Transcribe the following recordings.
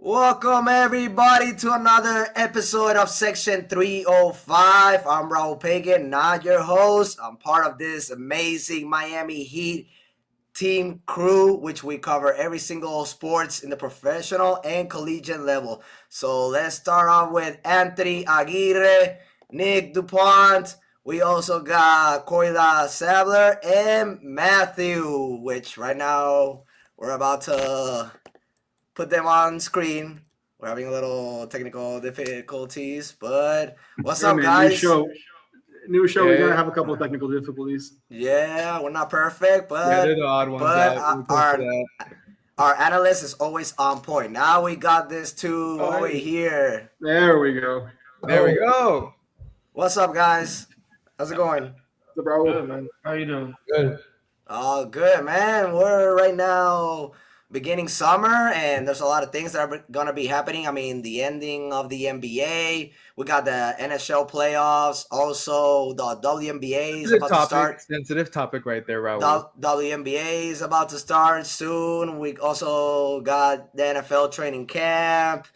Welcome everybody to another episode of Section 305. I'm Raul Pagan, not your host. I'm part of this amazing Miami Heat team crew, which we cover every single sports in the professional and collegiate level. So let's start off with Anthony Aguirre, Nick Dupont. We also got Kolya Zabler and Matthew, which right now we're about to put them on screen. We're having a little technical difficulties, but what's up, man, guys? New show. We're gonna have a couple of technical difficulties. Yeah, we're not perfect, they're the odd ones our analyst is always on point. Now we got this two over here. There we go. There we go. What's up, guys? How's it going? Good, man. How you doing? Good. Oh, good, man. We're right now beginning summer, and there's a lot of things that are gonna be happening. I mean, the ending of the NBA. We got the NHL playoffs. Also, the WNBA is about to start. Sensitive topic right there, Raul. WNBA is about to start soon. We also got the NFL training camp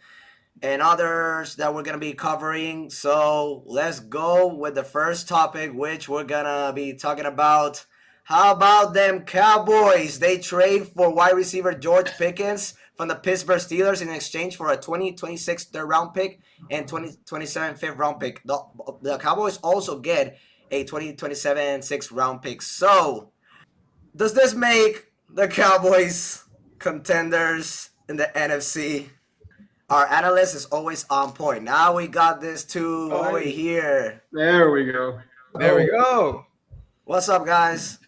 and others that we're gonna be covering. So let's go with the first topic, which we're gonna be talking about. How about them Cowboys? They trade for wide receiver George Pickens from the Pittsburgh Steelers in exchange for a 2026 third-round pick and 2027 fifth-round pick. The Cowboys also get a 2027 sixth-round pick. So, does this make the Cowboys contenders in the NFC? Our analyst is always on point. Now we got this two over here. There we go. There we go. What's up, guys?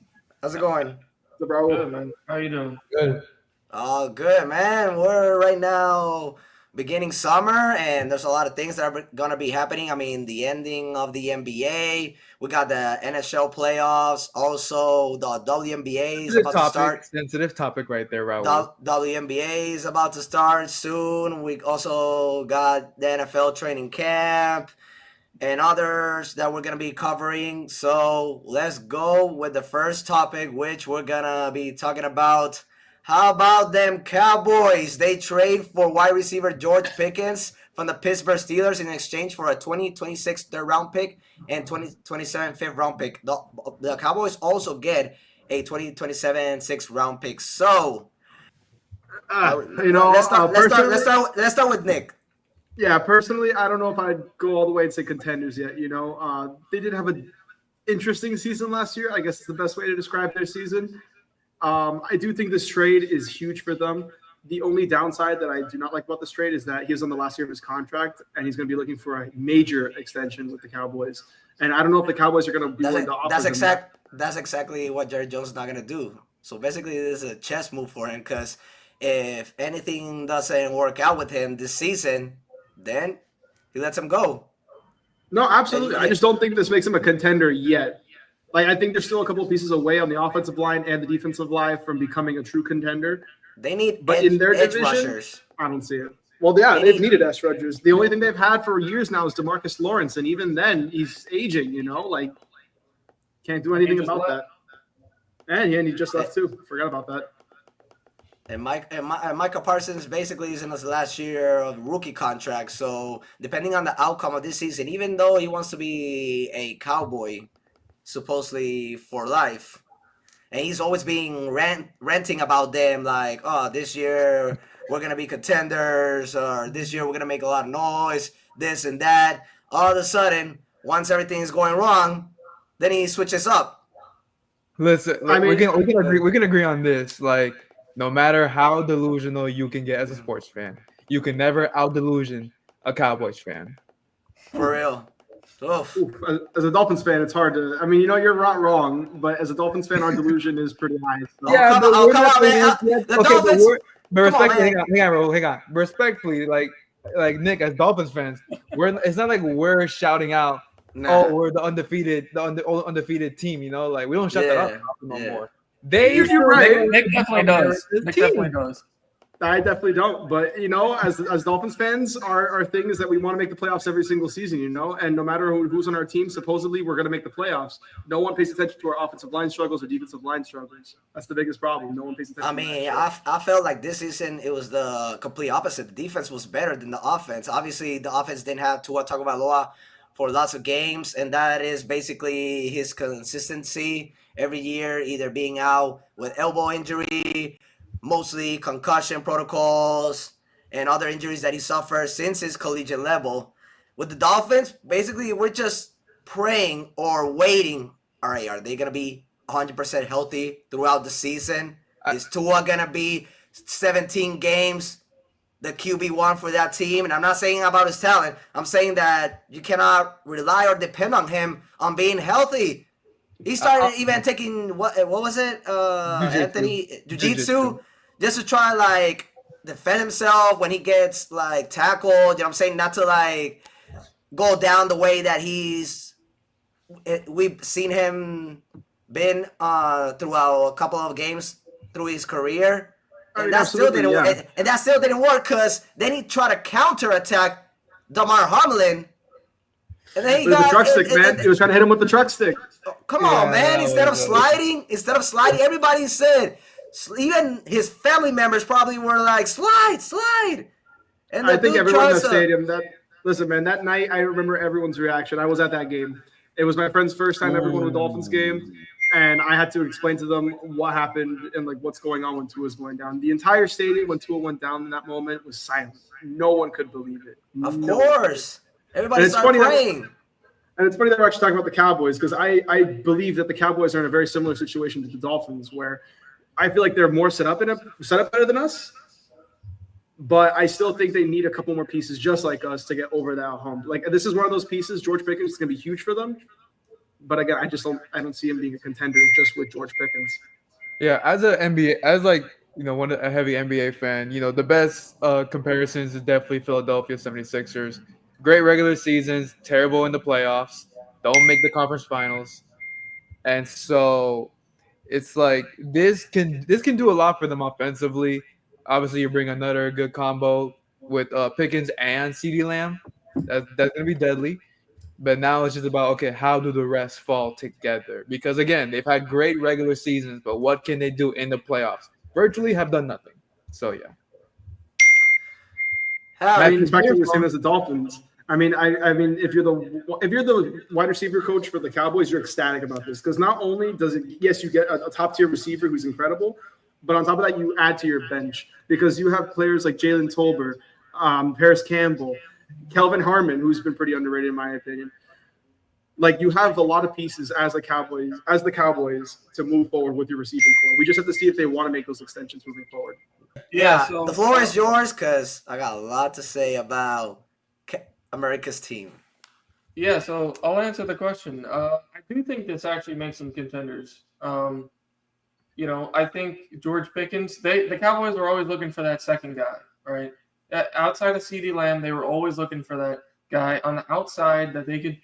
How's it going? Good, man. How you doing? Good. Oh, good, man. We're right now beginning summer, and there's a lot of things that are going to be happening. I mean, the ending of the NBA. We got the NHL playoffs. Also, the WNBA is about to start. Sensitive topic right there, Raul. WNBA is about to start soon. We also got the NFL training camp and others that we're going to be covering. So let's go with the first topic, which we're going to be talking about. How about them Cowboys? They trade for wide receiver George Pickens from the Pittsburgh Steelers in exchange for a 2026 third-round pick and 2027 fifth-round pick. The Cowboys also get a 2027 sixth-round pick. So, let's start with Nick. Yeah, personally, I don't know if I'd go all the way and say contenders yet. They did have an interesting season last year. I guess it's the best way to describe their season. I do think this trade is huge for them. The only downside that I do not like about this trade is that he was on the last year of his contract, and he's going to be looking for a major extension with the Cowboys. And I don't know if the Cowboys are going to be willing to offer That's exactly what Jerry Jones is not going to do. So basically, this is a chess move for him, because if anything doesn't work out with him this season, then he lets him go. No, absolutely. I just don't think this makes him a contender yet. I think there's still a couple of pieces away on the offensive line and the defensive line from becoming a true contender. They need in their edge division, rushers. I don't see it. Well, yeah, they've needed edge rushers. The only thing they've had for years now is DeMarcus Lawrence, and even then, he's aging. Can't do anything about that. And he just left too. Forgot about that. And Micah Parsons basically is in his last year of rookie contract. So depending on the outcome of this season, even though he wants to be a Cowboy, supposedly for life, and he's always being ranting about them, like, oh, this year we're gonna be contenders, or this year we're gonna make a lot of noise, this and that. All of a sudden, once everything is going wrong, then he switches up. Listen, we can agree on this. No matter how delusional you can get as a sports fan, you can never out-delusion a Cowboys fan. For real. Oof. As a Dolphins fan, it's hard to. You're not wrong, but as a Dolphins fan, our delusion is pretty high. So. Yeah, come on, man. The Dolphins. But respectfully, hang on. Respectfully, like Nick, as Dolphins fans, it's not like we're shouting out, "Oh, we're the undefeated team." We don't shout that out no more. You're right. Nick definitely does. I definitely don't. But, as Dolphins fans, our thing is that we want to make the playoffs every single season, and no matter who's on our team, supposedly we're going to make the playoffs. No one pays attention to our offensive line struggles or defensive line struggles. That's the biggest problem. No one pays attention I to mean, that. I felt like this season it was the complete opposite. The defense was better than the offense. Obviously, the offense didn't have Tua Tagovailoa for lots of games, and that is basically his consistency every year, either being out with elbow injury, mostly concussion protocols, and other injuries that he suffered since his collegiate level. With the Dolphins, basically, we're just praying or waiting. All right, are they going to be 100% healthy throughout the season? Is Tua going to be 17 games the QB1 for that team? And I'm not saying about his talent. I'm saying that you cannot rely or depend on him on being healthy. He started even taking, what was it? Anthony, jiu-jitsu, just to try, like, defend himself when he gets, like, tackled. You know what I'm saying? Not to, like, go down the way that we've seen him been throughout a couple of games through his career. And that still didn't work. And that still didn't work because then he tried to counterattack Damar Hamlin. And then he got the truck stick, man. He was trying to hit him with the truck stick. Come on, man. Instead of sliding, everybody said, even his family members probably were like, slide. And I think everyone in the stadium, listen, man, that night I remember everyone's reaction. I was at that game. It was my friend's first time ever going to a Dolphins game. And I had to explain to them what happened and like what's going on when Tua was going down. The entire stadium, when Tua went down in that moment, was silent. No one could believe it. Of course. Everybody started praying. And it's funny that we're actually talking about the Cowboys because I believe that the Cowboys are in a very similar situation to the Dolphins where I feel like they're more set up better than us. But I still think they need a couple more pieces just like us to get over that hump. Like this is one of those pieces. George Pickens is going to be huge for them. But again, I don't see him being a contender just with George Pickens. Yeah, as a heavy NBA fan, the best comparisons is definitely Philadelphia 76ers. Great regular seasons, terrible in the playoffs, don't make the conference finals. And so it's like this can do a lot for them offensively. Obviously, you bring another good combo with Pickens and CeeDee Lamb. That's going to be deadly. But now it's just about, okay, how do the rest fall together? Because, again, they've had great regular seasons, but what can they do in the playoffs? Virtually have done nothing. So, yeah. I mean, it's practically the same as the Dolphins. I mean, if you're the wide receiver coach for the Cowboys, you're ecstatic about this. Because not only does it, yes, you get a top-tier receiver who's incredible, but on top of that, you add to your bench. Because you have players like Jalen Tolbert, Paris Campbell, Kelvin Harmon, who's been pretty underrated in my opinion. Like you have a lot of pieces as the Cowboys to move forward with your receiving core. We just have to see if they want to make those extensions moving forward. Yeah, so the floor is yours because I got a lot to say about America's team. Yeah, so I'll answer the question. I do think this actually makes them contenders. I think George Pickens, the Cowboys were always looking for that second guy, right? Outside of CeeDee Lamb, they were always looking for that guy on the outside that they could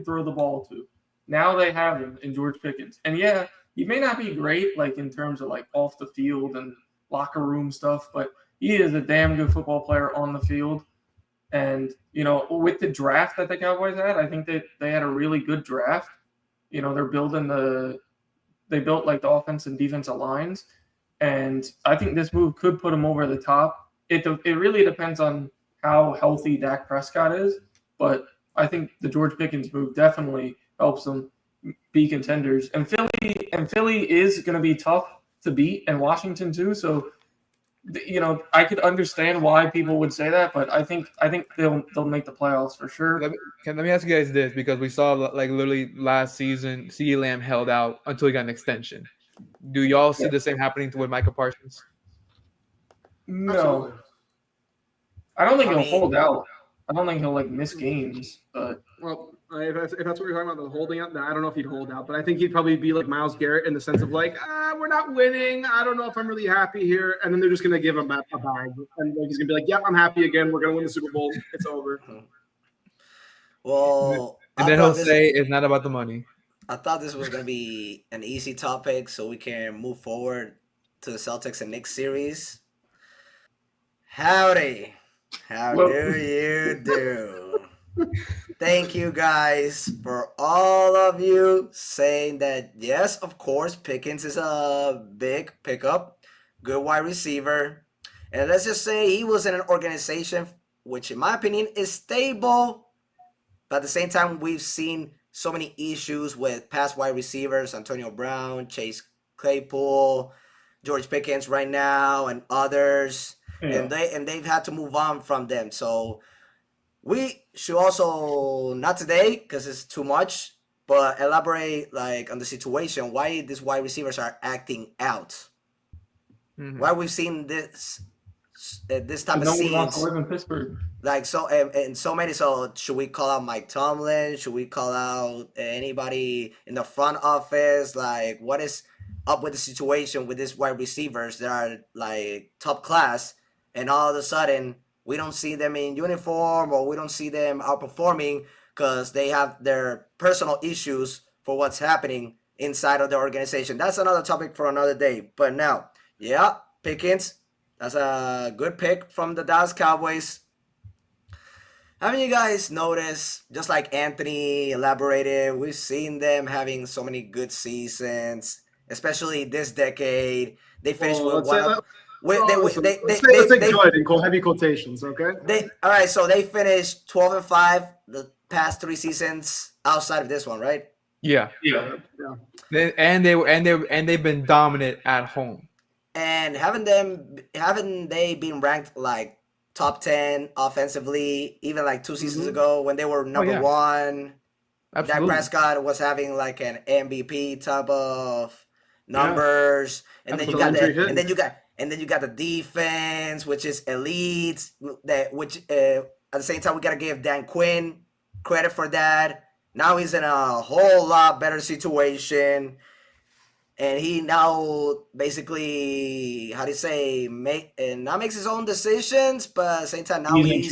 throw the ball to. Now they have him in George Pickens. And yeah, he may not be great like in terms of like off the field and locker room stuff, but he is a damn good football player on the field. And, with the draft that the Cowboys had, I think that they had a really good draft. They're they built like the offense and defensive lines. And I think this move could put them over the top. It really depends on how healthy Dak Prescott is, but I think the George Pickens move definitely helps them be contenders. And Philly is going to be tough to beat, and Washington too. So, I could understand why people would say that, but I think they'll make the playoffs for sure. Let me ask you guys this, because we saw like literally last season, CeeDee Lamb held out until he got an extension. Do y'all see the same happening with Micah Parsons? No. Absolutely. I don't think he'll hold out. I don't think he'll miss games. But if that's what you're talking about, the holding out, I don't know if he'd hold out, but I think he'd probably be like Myles Garrett in the sense of like, we're not winning. I don't know if I'm really happy here, and then they're just gonna give him a bag, and he's gonna be like, "Yep, I'm happy again. We're gonna win the Super Bowl. It's over." Well, and then he'll say it's not about the money. I thought this was gonna be an easy topic, so we can move forward to the Celtics and Knicks series. Howdy. How Well- do you do? Thank you guys for all of you saying that, yes, of course, Pickens is a big pickup, good wide receiver. And let's just say he was in an organization which, in my opinion, is stable. But at the same time, we've seen so many issues with past wide receivers, Antonio Brown, Chase Claypool, George Pickens right now, and others. Yeah. And they've had to move on from them. So we should also, not today because it's too much, but elaborate like on the situation why these wide receivers are acting out. Why we've seen this type of No one wants to scenes live in Pittsburgh. like so and so many. So should we call out Mike Tomlin? Should we call out anybody in the front office? Like, what is up with the situation with these wide receivers that are like top class, and all of a sudden we don't see them in uniform or we don't see them outperforming because they have their personal issues for what's happening inside of the organization. That's another topic for another day. But now, yeah, Pickens, that's a good pick from the Dallas Cowboys. Haven't you guys noticed, just like Anthony elaborated, we've seen them having so many good seasons, especially this decade. They finished with one of. Let's say good in heavy quotations, okay? All right, so they finished 12-5 the past 3 seasons outside of this one, right? Yeah. Yeah. And they've been dominant at home. And haven't they been ranked like top 10 offensively even like 2 seasons ago when they were number 1? Absolutely. Dak Prescott was having like an MVP type of numbers, and then you got the defense, which is elite. Which at the same time we gotta give Dan Quinn credit for that. Now he's in a whole lot better situation. And he now basically, how do you say, not makes his own decisions, but at the same time now he's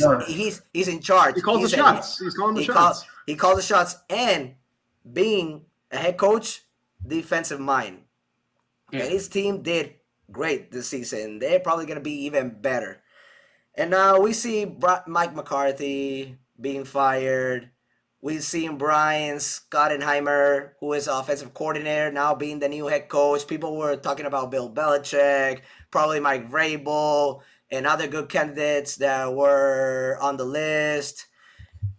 in charge. He calls the shots. He's calling the shots. He calls the shots, and being a head coach, defensive mind. Yeah. And his team did great this season. They're probably going to be even better. And now we see Mike McCarthy being fired. We've seen Brian Schottenheimer, who is offensive coordinator, now being the new head coach. People were talking about Bill Belichick, probably Mike Vrabel, and other good candidates that were on the list.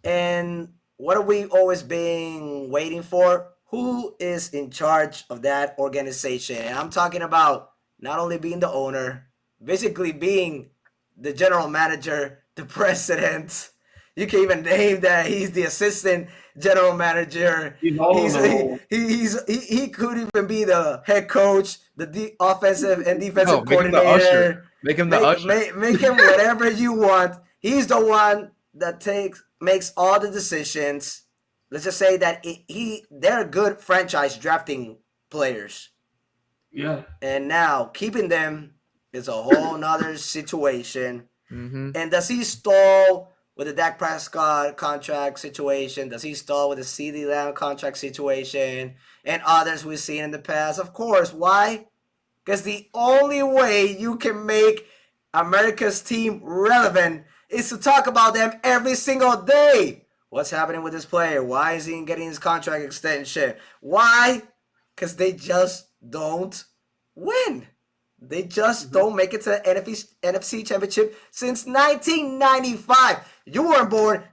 And what have we always been waiting for? Who is in charge of that organization? And I'm talking about not only being the owner, basically being the general manager, the president. You can even name that he's the assistant general manager. He could even be the head coach, the offensive and defensive coordinator. Make him the usher. Make him whatever you want. He's the one that makes all the decisions. Let's just say that they're good franchise drafting players. Yeah. And now keeping them is a whole nother situation. Mm-hmm. And does he stall with the Dak Prescott contract situation? Does he stall with the CeeDee Lamb contract situation and others we've seen in the past? Of course. Why? Because the only way you can make America's team relevant is to talk about them every single day. What's happening with this player? Why is he getting his contract extension? Why? Because they just don't win. They just don't make it to the NFC Championship since 1995. You weren't born.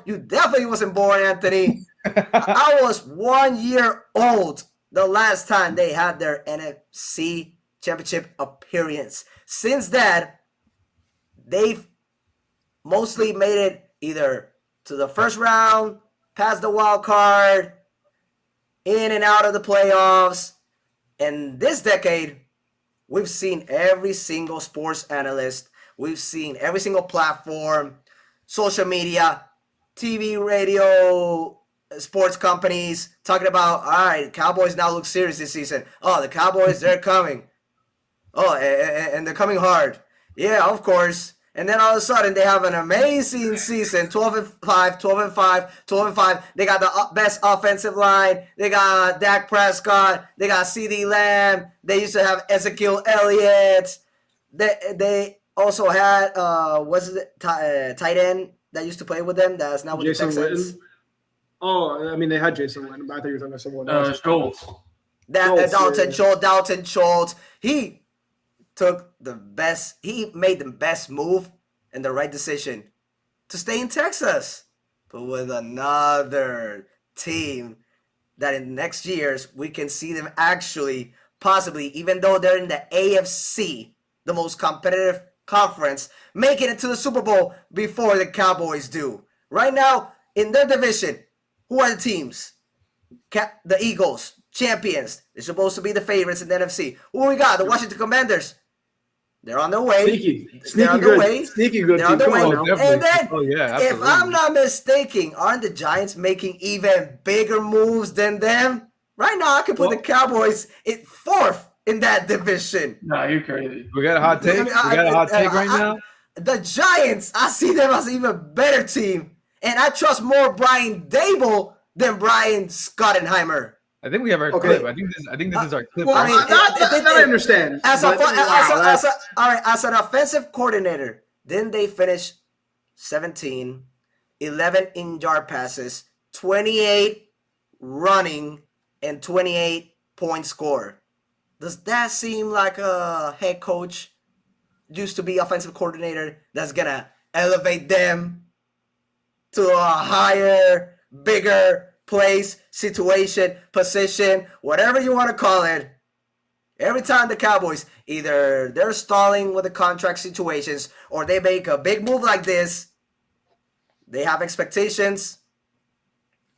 You definitely wasn't born, Anthony. I was 1 year old the last time they had their NFC Championship appearance. Since that, they've mostly made it either to the first round, past the wild card, in and out of the playoffs. And this decade, we've seen every single sports analyst, we've seen every single platform, social media, TV, radio, sports companies talking about, all right, Cowboys now look serious this season. Oh, the Cowboys, they're coming. Oh, and they're coming hard. Yeah, of course. And then all of a sudden, they have an amazing season, 12-5, 12-5, 12-5. They got the best offensive line. They got Dak Prescott. They got CeeDee Lamb. They used to have Ezekiel Elliott. They also had what's it tight end that used to play with them that's now with Jason the Texans. Witten. Oh, I mean, they had Jason Witten, but I thought you were talking about someone else. Schultz. Dalton Schultz. He took the best. He made the best move and the right decision to stay in Texas, but with another team that in next years we can see them actually possibly, even though they're in the AFC, the most competitive conference, making it to the Super Bowl before the Cowboys do. Right now in their division, who are the teams? The Eagles, champions. They're supposed to be the favorites in the NFC. Who we got? The Washington Commanders. They're on their way. Sneaky They're on their good. way. Sneaky good. They're on their Come way. on now. And then, yeah, if I'm not mistaken, aren't the Giants making even bigger moves than them? Right now, I can put the Cowboys in fourth in that division. Nah, you're crazy. We got a hot take. We got a hot take right now. The Giants, I see them as an even better team. And I trust more Brian Dable than Brian Schottenheimer. I think we have our clip. I think this is our clip. Well, I mean, that I understand. As an offensive coordinator, didn't they finish 17, 11 in-yard passes, 28 running, and 28 point score? Does that seem like a head coach used to be offensive coordinator that's going to elevate them to a higher, bigger place, situation, position, whatever you want to call it? Every time the Cowboys, either they're stalling with the contract situations or they make a big move like this, they have expectations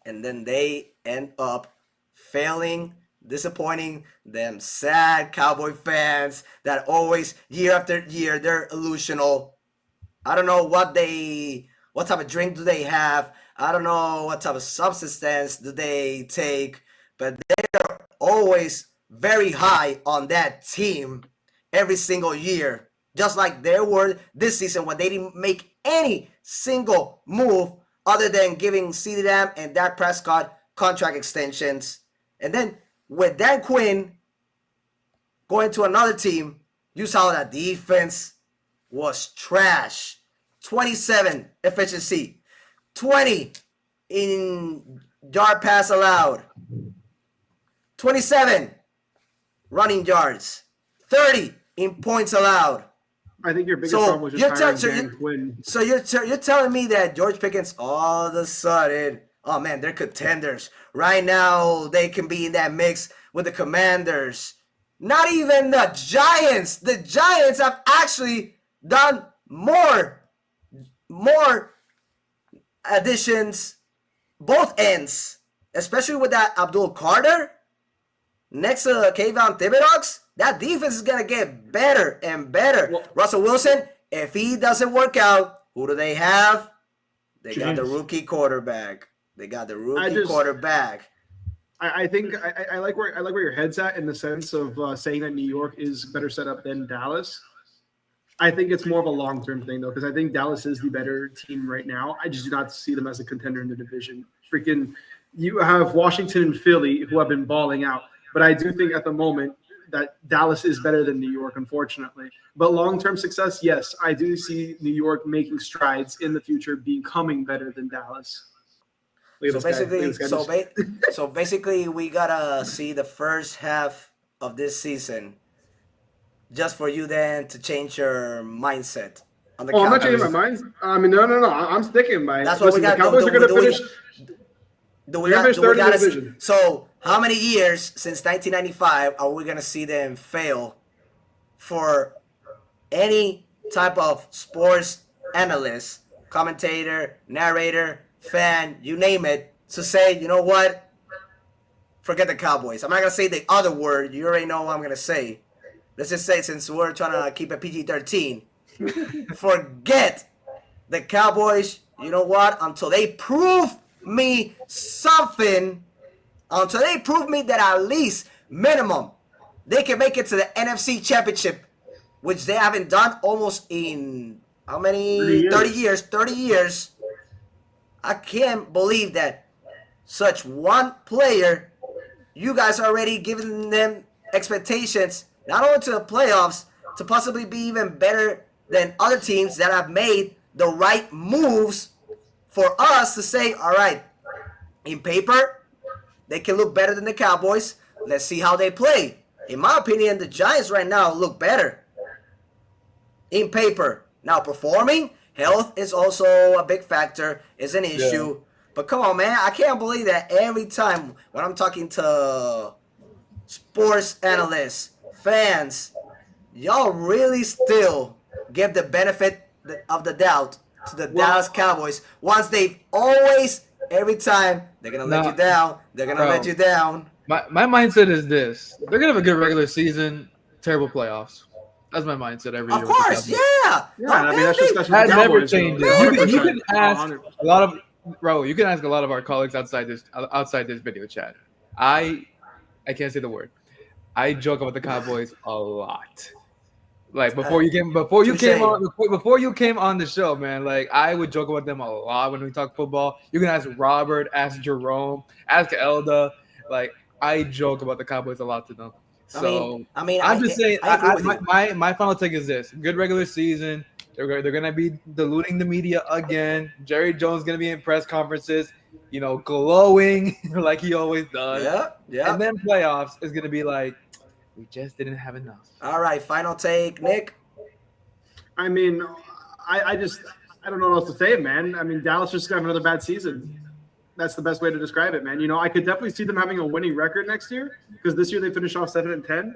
and then they end up failing, disappointing them sad Cowboy fans that always, year after year, they're illusional. I don't know what type of drink do they have. I don't know what type of substance do they take, but they're always very high on that team every single year. Just like they were this season when they didn't make any single move other than giving CeeDee Lamb and Dak Prescott contract extensions. And then with Dan Quinn going to another team, you saw that defense was trash. 27 efficiency, 20 in yard pass allowed, 27 running yards, 30 in points allowed. I think your biggest problem was just hiring Dan Quinn. So you're telling me that George Pickens all of a sudden, oh man, they're contenders. Right now they can be in that mix with the Commanders. Not even the Giants. The Giants have actually done more additions, both ends, especially with that Abdul Carter next to Kayvon Thibodeaux. That defense is gonna get better and better. Well, Russell Wilson, if he doesn't work out, who do they have? They got the rookie quarterback. I think I like where your head's at in the sense of saying that New York is better set up than Dallas. I think it's more of a long-term thing, though, because I think Dallas is the better team right now. I just do not see them as a contender in the division. You have Washington and Philly who have been balling out, but I do think at the moment that Dallas is better than New York, unfortunately. But long-term success, yes, I do see New York making strides in the future, becoming better than Dallas. So basically, we gotta see the first half of this season, just for you then to change your mindset on the Cowboys. I'm not changing my mind. I mean, no. I'm sticking by it. That's what we got. The Cowboys are going to finish. Third in the division. So how many years since 1995 are we gonna see them fail for any type of sports analyst, commentator, narrator, fan, you name it, to say, you know what? Forget the Cowboys. I'm not gonna say the other word. You already know what I'm gonna say. Let's just say, since we're trying to keep it PG-13, forget the Cowboys. You know what? Until they prove me something, until they prove me that at least minimum they can make it to the NFC Championship, which they haven't done almost in how many? 30 years. I can't believe that such one player, you guys are already giving them expectations, not only to the playoffs, to possibly be even better than other teams that have made the right moves for us to say, all right, in paper, they can look better than the Cowboys. Let's see how they play. In my opinion, the Giants right now look better in paper. Now, performing, health is also a big factor, is an issue. Yeah. But come on, man. I can't believe that every time when I'm talking to sports analysts, fans, y'all really still give the benefit of the doubt to the Dallas Cowboys once they've always, every time, they're going to let you down. They're going to let you down. My mindset is this. They're going to have a good regular season, terrible playoffs. That's my mindset every year. Of course, yeah. I mean, that's just that never changes. You can ask a lot of Raul. You can ask a lot of our colleagues outside this video chat. I can't say the word. I joke about the Cowboys a lot. Like before you came on the show, man. Like I would joke about them a lot when we talk football. You can ask Robert, ask Jerome, ask Elda. Like I joke about the Cowboys a lot to them. So I'm just saying. My final take is this: good regular season. They're gonna be diluting the media again. Jerry Jones gonna be in press conferences, glowing like he always does. Yeah. And then playoffs is gonna be like, we just didn't have enough. All right, final take, Nick. I mean, I don't know what else to say, man. I mean, Dallas just got another bad season. That's the best way to describe it, man. I could definitely see them having a winning record next year because this year they finished off 7-10.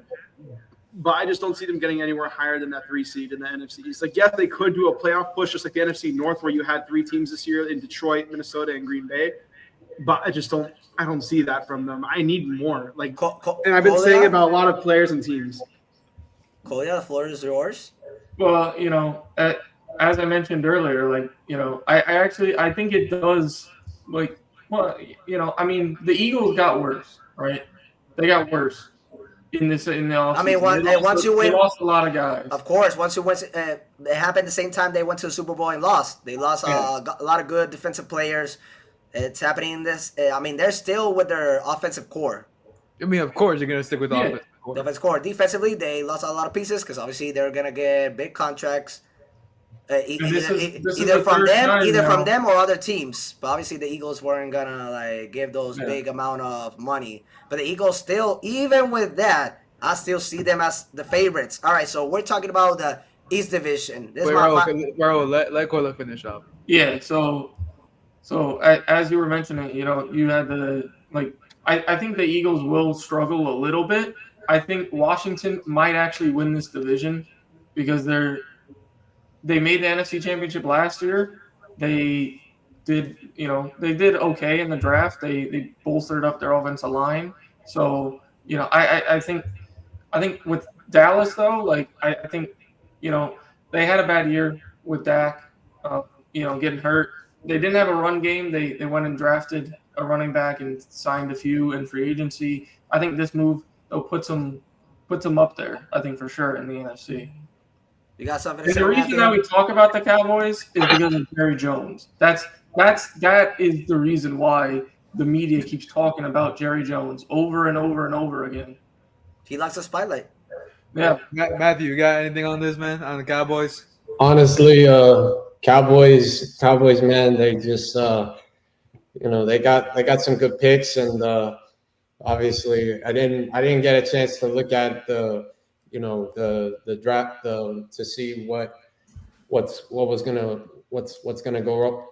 But I just don't see them getting anywhere higher than that 3 seed in the NFC East. Like, yes, they could do a playoff push just like the NFC North where you had 3 teams this year in Detroit, Minnesota, and Green Bay. But I don't see that from them. I need more. Like, and I've been saying about a lot of players and teams. Kolya, the floor is yours. Well, as I mentioned earlier, I think it does, I mean, the Eagles got worse, right? They got worse in the offseason. I mean, once you win, they lost a lot of guys. Of course, once you win, it happened at the same time they went to the Super Bowl and lost. They lost a lot of good defensive players. It's happening in this. I mean, they're still with their offensive core. I mean, of course, you're going to stick with the offensive core. Defensive core. Defensively, they lost a lot of pieces because obviously they're going to get big contracts. Either from them or other teams. But obviously the Eagles weren't going to give those big amount of money. But the Eagles still, even with that, I still see them as the favorites. All right, so we're talking about the East Division. Raul, let Kolya finish up. Yeah, so as you were mentioning, you had I think the Eagles will struggle a little bit. I think Washington might actually win this division because they made the NFC Championship last year. They did okay in the draft. They bolstered up their offensive line. So, I think with Dallas though, I think, they had a bad year with Dak, getting hurt. They didn't have a run game. They went and drafted a running back and signed a few in free agency. I think this move puts them up there, I think, for sure in the NFC. You got something to say? The reason that we talk about the Cowboys is because of Jerry Jones. That is the reason why the media keeps talking about Jerry Jones over and over and over again. He likes the spotlight. Yeah. Matthew, you got anything on this, man? On the Cowboys? Honestly, Cowboys, man, they just they got some good picks, and obviously I didn't get a chance to look at the draft to see what's gonna go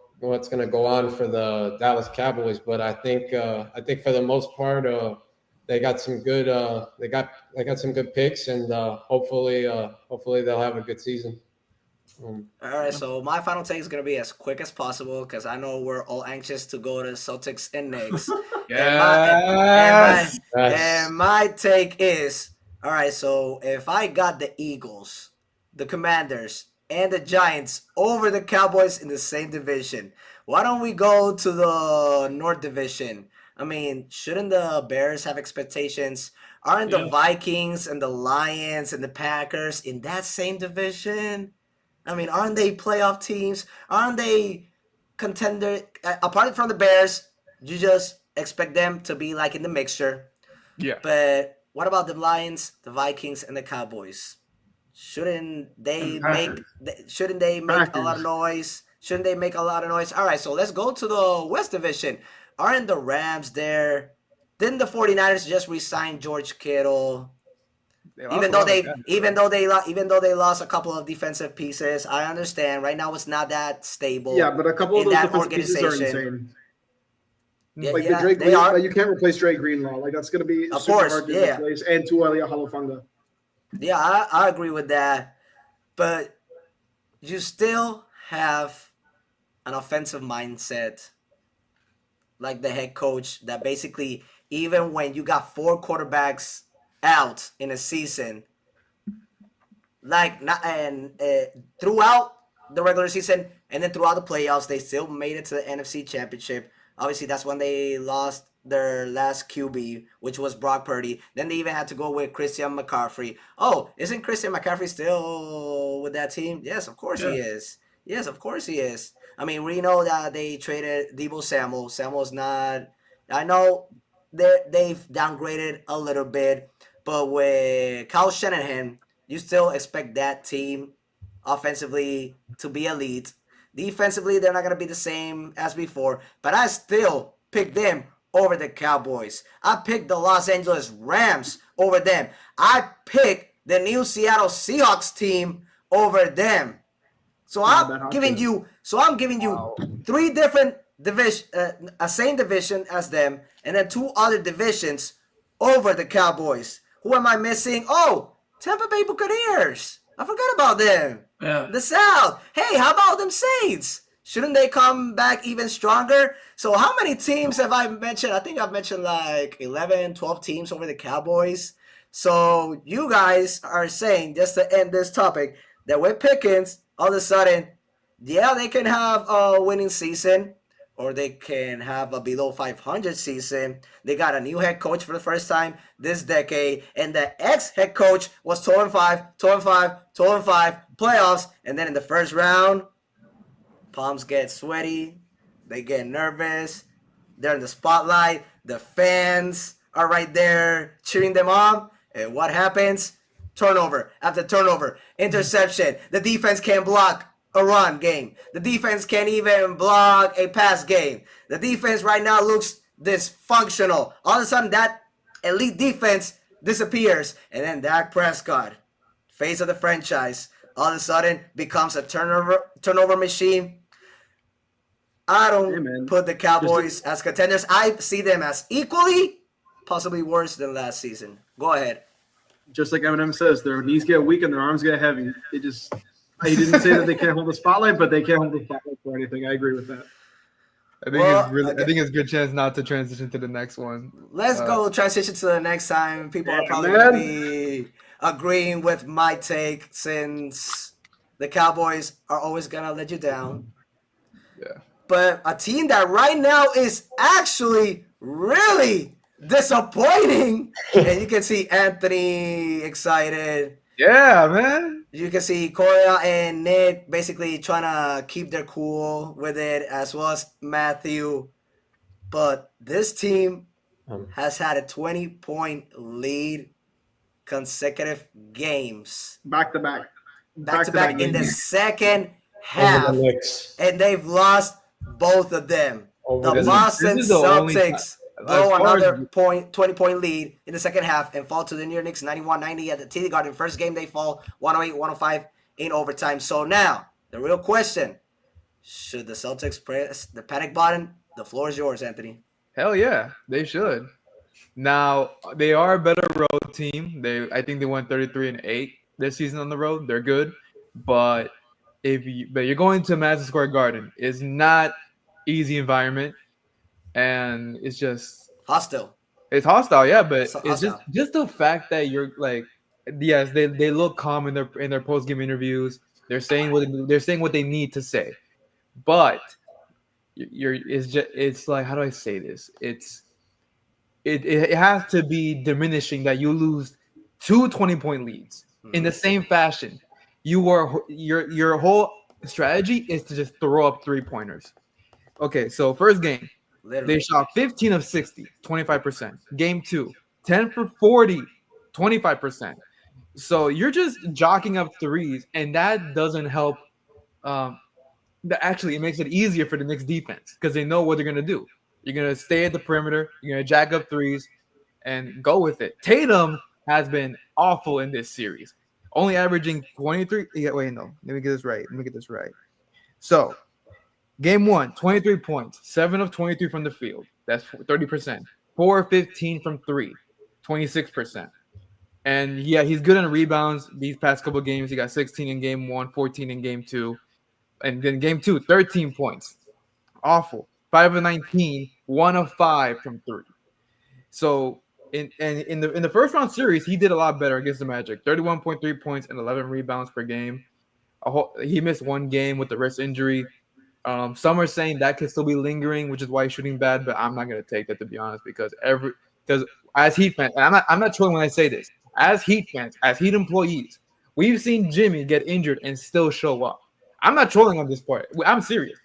on for the Dallas Cowboys, but I think for the most part they got some good some good picks, and hopefully they'll have a good season. All right, so my final take is going to be as quick as possible because I know we're all anxious to go to Celtics and Knicks. And my take is, all right, so if I got the Eagles, the Commanders, and the Giants over the Cowboys in the same division, why don't we go to the North Division? I mean, shouldn't the Bears have expectations? Aren't the Vikings and the Lions and the Packers in that same division? I mean, aren't they playoff teams? Aren't they contender? Apart from the Bears, you just expect them to be in the mixture. Yeah. But what about the Lions, the Vikings, and the Cowboys? Shouldn't they Packers. shouldn't they make a lot of Packers. noise? Shouldn't they make a lot of noise? All right, so let's go to the West Division. Aren't the Rams there? Didn't the 49ers just re-sign George Kittle? They lost a lot of guys, Even though they lost a couple of defensive pieces, I understand. Right now it's not that stable. Yeah, but a couple of in those that defensive pieces are organization. insane. Yeah, Like yeah, the Drake they Green, are. like you can't replace Drake Greenlaw. Like that's gonna be Of super course, hard to yeah. replace. And Tualia Halofunga. Yeah, I agree with that. But you still have an offensive mindset like the head coach that basically even when you got 4 quarterbacks out in a season, like not and throughout the regular season and then throughout the playoffs, they still made it to the NFC Championship. Obviously, that's when they lost their last QB, which was Brock Purdy. Then they even had to go with Christian McCaffrey. Oh, isn't Christian McCaffrey still with that team? Yes, of course he is. Yes, of course he is. I mean, we know that they traded Debo Samuel. Samuel's not. I know they've downgraded a little bit, but with Kyle Shanahan, you still expect that team offensively to be elite. Defensively, they're not going to be the same as before, but I still pick them over the Cowboys. I picked the Los Angeles Rams over them. I picked the new Seattle Seahawks team over them. So I'm giving you 3 different division, a same division as them, and then 2 other divisions over the Cowboys. Who am I missing? Oh, Tampa Bay Buccaneers. I forgot about them. Yeah. The South. Hey, how about them Saints? Shouldn't they come back even stronger? So how many teams have I mentioned? I think I've mentioned like 11, 12 teams over the Cowboys. So you guys are saying, just to end this topic, that with Pickens, all of a sudden, yeah, they can have a winning season or they can have a below 500 season. They got a new head coach for the first time this decade, and the ex-head coach was 2-5, 2-5, 2-5, playoffs, and then in the first round, palms get sweaty, they get nervous, they're in the spotlight, the fans are right there cheering them on, and what happens? Turnover after turnover, interception. The defense can't block a run game. The defense can't even block a pass game. The defense right now looks dysfunctional. All of a sudden, that elite defense disappears, and then Dak Prescott, face of the franchise, all of a sudden becomes a turnover machine. I don't put the Cowboys as contenders. I see them as equally, possibly worse than last season. Go ahead. Just like Eminem says, their knees get weak and their arms get heavy. He didn't say that they can't hold the spotlight, but they can't hold the spotlight for anything. I agree with that. I think it's a good chance not to transition to the next one. Let's go transition to the next time. People are probably going to be agreeing with my take since the Cowboys are always going to let you down. Yeah. But a team that right now is actually really disappointing. And you can see Anthony excited. Yeah, man. You can see Kolya and Nick basically trying to keep their cool with it, as well as Matthew. But this team has had a 20-point lead consecutive games. Back to back. Back to back in the second half. And they've lost both of them. The Boston Celtics blow another 20-point lead in the second half and fall to the New York Knicks 91-90 at the TD Garden. First game, they fall 108-105 in overtime. So now, the real question, should the Celtics press the panic button? The floor is yours, Anthony. Hell yeah, they should. Now, they are a better road team. I think they went 33-8 this season on the road. They're good. But you're going to Madison Square Garden. It's not easy environment. And it's just hostile. It's hostile, yeah, but it's just the fact that you're like, yes, they look calm in their post game interviews. They're saying what they need to say, but it's like, how do I say this? It has to be diminishing that you lose 2 20-point leads in the same fashion. Your whole strategy is to just throw up 3-pointers. Okay, so first game. Literally. They shot 15 of 60, 25%. Game 2, 10 for 40, 25%. So you're just jocking up threes, and that doesn't help. Actually, it makes it easier for the Knicks defense because they know what they're gonna do. You're gonna stay at the perimeter. You're gonna jack up threes and go with it. Tatum has been awful in this series, only averaging 23. Yeah, wait, no. Let me get this right. So, game 1, 23 points, 7 of 23 from the field. That's 30%. 4 of 15 from 3, 26%. And yeah, he's good on rebounds these past couple of games. He got 16 in game 1, 14 in game 2. And then game 2, 13 points. Awful. 5 of 19, 1 of 5 from 3. So in the first round series, he did a lot better against the Magic. 31.3 points and 11 rebounds per game. He missed one game with the wrist injury. Some are saying that could still be lingering, which is why he's shooting bad. But I'm not going to take that, to be honest, because as Heat fans, and I'm not trolling when I say this. As Heat fans, as Heat employees, we've seen Jimmy get injured and still show up. I'm not trolling on this part. I'm serious.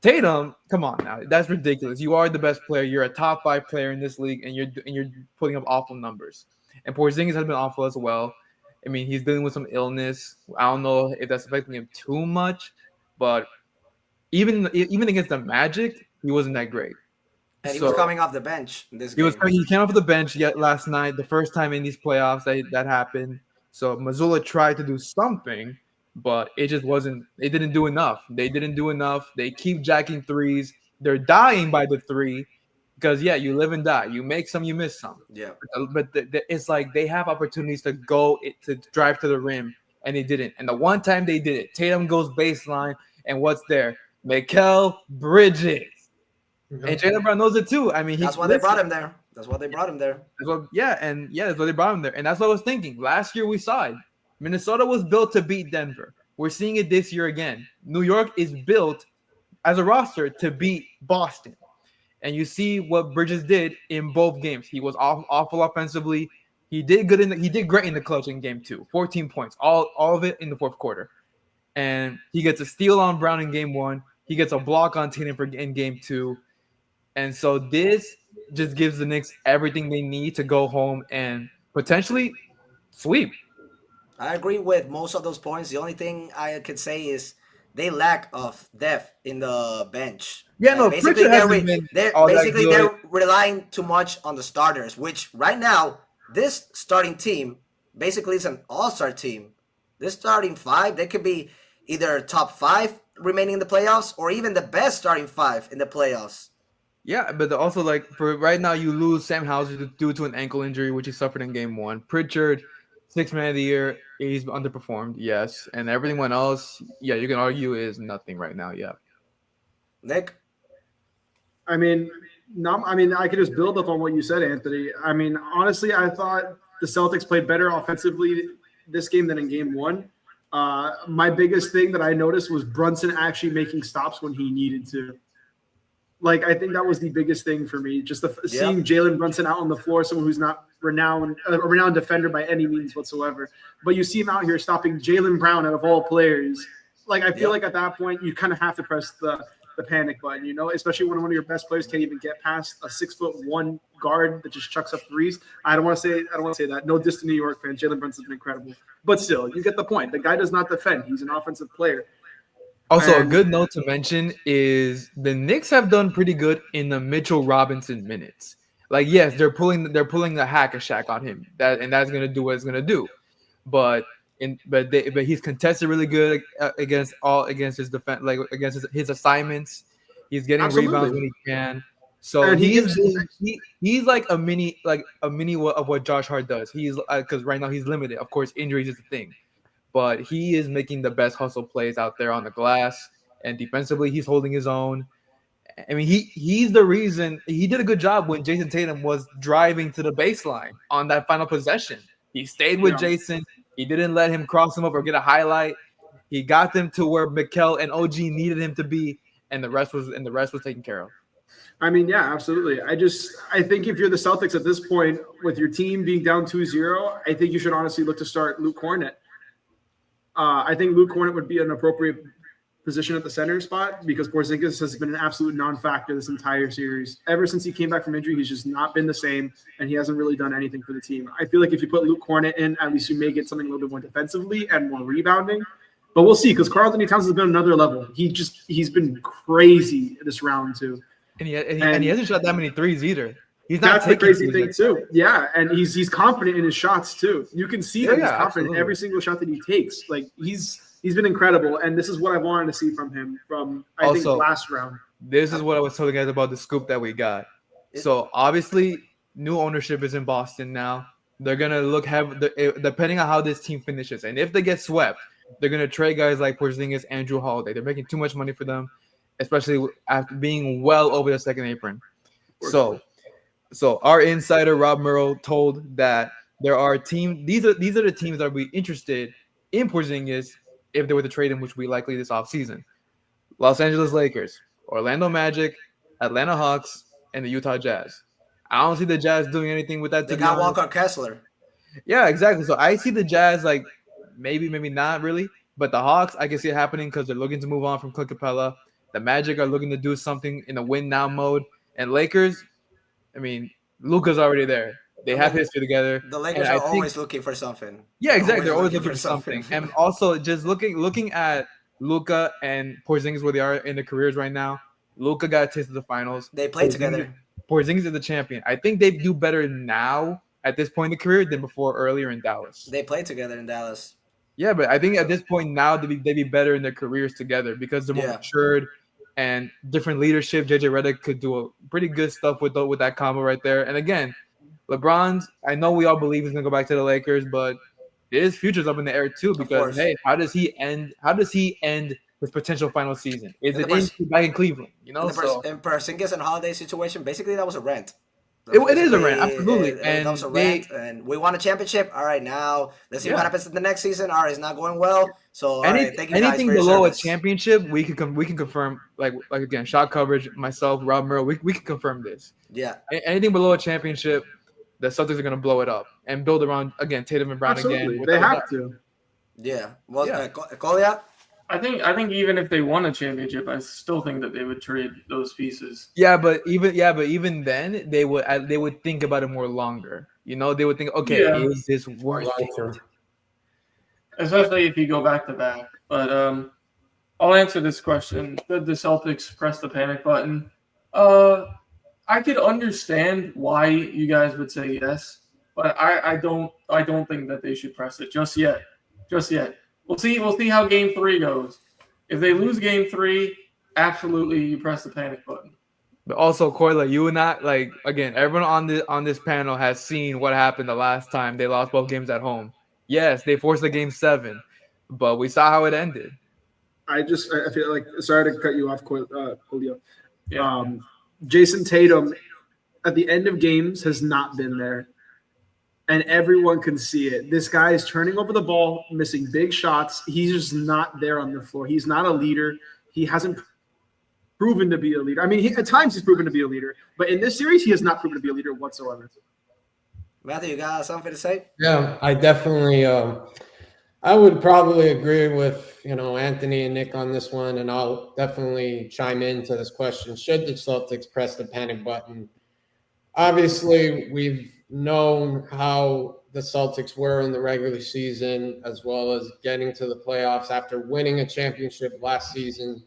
Tatum, come on now. That's ridiculous. You are the best player. You're a top 5 player in this league, and you're putting up awful numbers. And Porzingis has been awful as well. I mean, he's dealing with some illness. I don't know if that's affecting him too much, but even against the Magic, he wasn't that great. And he was coming off the bench in this game. He came off the bench yet last night, the first time in these playoffs that happened. So Mazzulla tried to do something, but it just wasn't. It didn't do enough. They didn't do enough. They keep jacking threes. They're dying by the 3 because yeah, you live and die. You make some, you miss some. Yeah. But it's like they have opportunities to to drive to the rim, and they didn't. And the one time they did it, Tatum goes baseline, and what's there? Mikal Bridges. And Jaylen Brown knows it too. I mean, that's why they brought him there. That's why they brought him there. That's why they brought him there. And that's what I was thinking. Last year we saw it. Minnesota was built to beat Denver. We're seeing it this year again. New York is built as a roster to beat Boston. And you see what Bridges did in both games. He was awful offensively. He did great in the clutch in game 2. 14 points, all of it in the fourth quarter. And he gets a steal on Brown in game 1. He gets a block on Tatum in game 2. And so this just gives the Knicks everything they need to go home and potentially sweep. I agree with most of those points. The only thing I could say is they lack of depth in the bench. Yeah, no, basically they're relying too much on the starters, which right now this starting team basically is an all-star team. This starting 5, they could be either top 5 remaining in the playoffs or even the best starting 5 in the playoffs. Yeah, but also like for right now, you lose Sam Hauser due to an ankle injury, which he suffered in game 1. Pritchard, 6th man of the year, he's underperformed, yes, and everyone else, yeah, you can argue is nothing right now. Yeah. Nick, I mean, I could just build up on what you said, Anthony. I mean, honestly, I thought the Celtics played better offensively this game than in game 1. My biggest thing that I noticed was Brunson actually making stops when he needed to. Like, I think that was the biggest thing for me, just seeing Jalen Brunson out on the floor, someone who's not a renowned defender by any means whatsoever. But you see him out here stopping Jaylen Brown out of all players. Like, I feel like at that point, you kind of have to press the panic button, you know, especially when one of your best players can't even get past a 6'1" guard that just chucks up threes. I don't want to say that. No diss to New York fans. Jalen Brunson's been incredible. But still, you get the point. The guy does not defend. He's an offensive player. Also, a good note to mention is the Knicks have done pretty good in the Mitchell Robinson minutes. Like, yes, they're pulling the hack-a-shack on him, that's gonna do what it's gonna do. But he's contested really good against his defense, like against his assignments. He's getting rebounds when he can. So he's like a mini of what Josh Hart does. He's because right now he's limited. Of course, injuries is a thing. But he is making the best hustle plays out there on the glass, and defensively, he's holding his own. I mean, he's the reason he did a good job when Jason Tatum was driving to the baseline on that final possession. He stayed with Jason. He didn't let him cross him up or get a highlight. He got them to where Mikal and OG needed him to be, and the rest was taken care of. I mean, yeah, absolutely. I think if you're the Celtics at this point, with your team being down 2-0, I think you should honestly look to start Luke Kornet. I think Luke Kornet would be an appropriate position at the center spot because Porzingis has been an absolute non-factor this entire series. Ever since he came back from injury, he's just not been the same, and he hasn't really done anything for the team. I feel like if you put Luke Cornett in, at least you may get something a little bit more defensively and more rebounding. But we'll see, because Karl-Anthony Towns has been another level. He's been crazy this round too. And he hasn't shot that many threes either. He's not. That's the crazy thing too. Yeah, and he's confident in his shots too. You can see that he's confident in every single shot that he takes. Like he's been incredible, and this is what I wanted to see from him from I think last round. This is what I was telling you guys about the scoop that we got. So obviously, new ownership is in Boston now. They're gonna depending on how this team finishes, and if they get swept, they're gonna trade guys like Porzingis, Andrew Holiday. They're making too much money for them, especially after being well over the second apron. So our insider Rob Murrow told that there are teams. These are the teams that will be interested in Porzingis if they were to trade him, which will be likely this offseason. Los Angeles Lakers, Orlando Magic, Atlanta Hawks, and the Utah Jazz. I don't see the Jazz doing anything with that. They got Walker Kessler. Yeah, exactly. So I see the Jazz like maybe not really, but the Hawks I can see it happening because they're looking to move on from Clint Capella. The Magic are looking to do something in a win now mode, and Lakers, I mean, Luka's already there. They have history together. The Lakers are always looking for something. Yeah, exactly. They're always looking for something. And also, just looking at Luka and Porzingis where they are in their careers right now. Luka got a taste of the finals. They play together. Porzingis is the champion. I think they do better now at this point in the career than before earlier in Dallas. They played together in Dallas. Yeah, but I think at this point now they'd be better in their careers together because they're more matured and different leadership. JJ Redick could do a pretty good stuff with that combo right there. And again, LeBron's, I know we all believe he's gonna go back to the Lakers, but his future's up in the air too because how does he end his potential final season? Is it back in Cleveland? You know, in Porzingis and Holiday situation, basically that was a rent. It is a rent, absolutely. And that was a rent, and we won a championship. All right, now let's see what happens in the next season. All right, it's not going well. So thank you anything guys for below your a championship, we can confirm. Like again, shot coverage, myself, Rob Murrow, we can confirm this. Yeah. Anything below a championship, the Celtics are going to blow it up and build around again Tatum and Brown Absolutely. again. They have to. Yeah. Well, Kolya? I think even if they won a championship, I still think that they would trade those pieces. But even then they would think about it more longer. You know, they would think, okay, is this worth it? Especially if you go back to back. But I'll answer this question. Did the Celtics press the panic button? I could understand why you guys would say yes, but I don't think that they should press it just yet. We'll see how game 3 goes. If they lose game 3, absolutely you press the panic button. But also, Kolya, you and I, like, again, everyone on this panel has seen what happened the last time they lost both games at home. Yes, they forced the game 7, but we saw how it ended. I feel like, sorry to cut you off, Kolya. Yeah. Jason Tatum at the end of games has not been there, and everyone can see it. This guy is turning over the ball, missing big shots. He's just not there on the floor. He's not a leader. He hasn't proven to be a leader. I mean, at times he's proven to be a leader, but in this series, he has not proven to be a leader whatsoever. Matthew, you got something to say? Yeah, I definitely I would probably agree with, Anthony and Nick on this one, and I'll definitely chime into this question. Should the Celtics press the panic button? Obviously, we've known how the Celtics were in the regular season, as well as getting to the playoffs after winning a championship last season,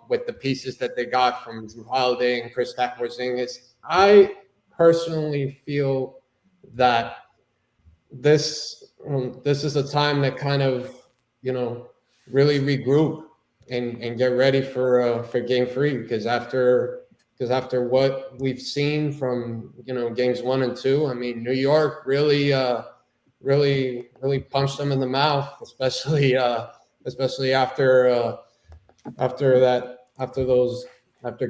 with the pieces that they got from Drew Holiday and Kristaps Porzingis. I personally feel that this is a time that kind of, really regroup and get ready for game 3, because after what we've seen from, games 1 and 2, I mean, New York really punched them in the mouth, especially after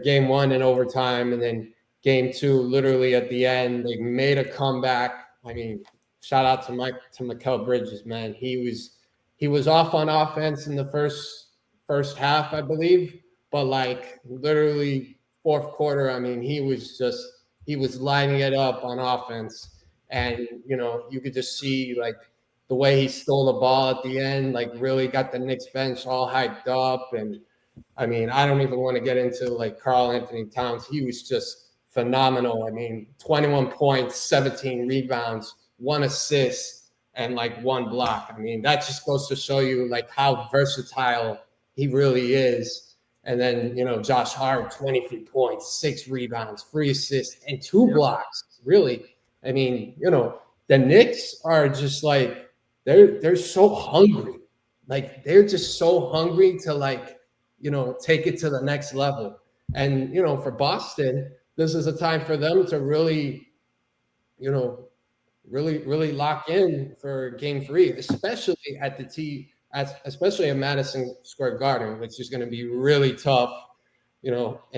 game 1 in overtime, and then game 2, literally at the end, they made a comeback. I mean, shout out to Mikal Bridges, man. He was off on offense in the first half, I believe, but like literally fourth quarter, I mean, he was lighting it up on offense, and you could just see like the way he stole the ball at the end, like really got the Knicks bench all hyped up. And I mean, I don't even want to get into like Karl Anthony Towns. He was just phenomenal. I mean, 21 points, 17 rebounds, 1 assist, and like 1 block. I mean, that just goes to show you like how versatile he really is. And then, Josh Hart, 23 points, 6 rebounds, 3 assists, and 2 blocks. Really. I mean, the Knicks are just like, they're so hungry. Like, they're just so hungry to like, take it to the next level. And, for Boston, this is a time for them to really, really lock in for game 3, especially at especially at Madison Square Garden, which is going to be really tough, in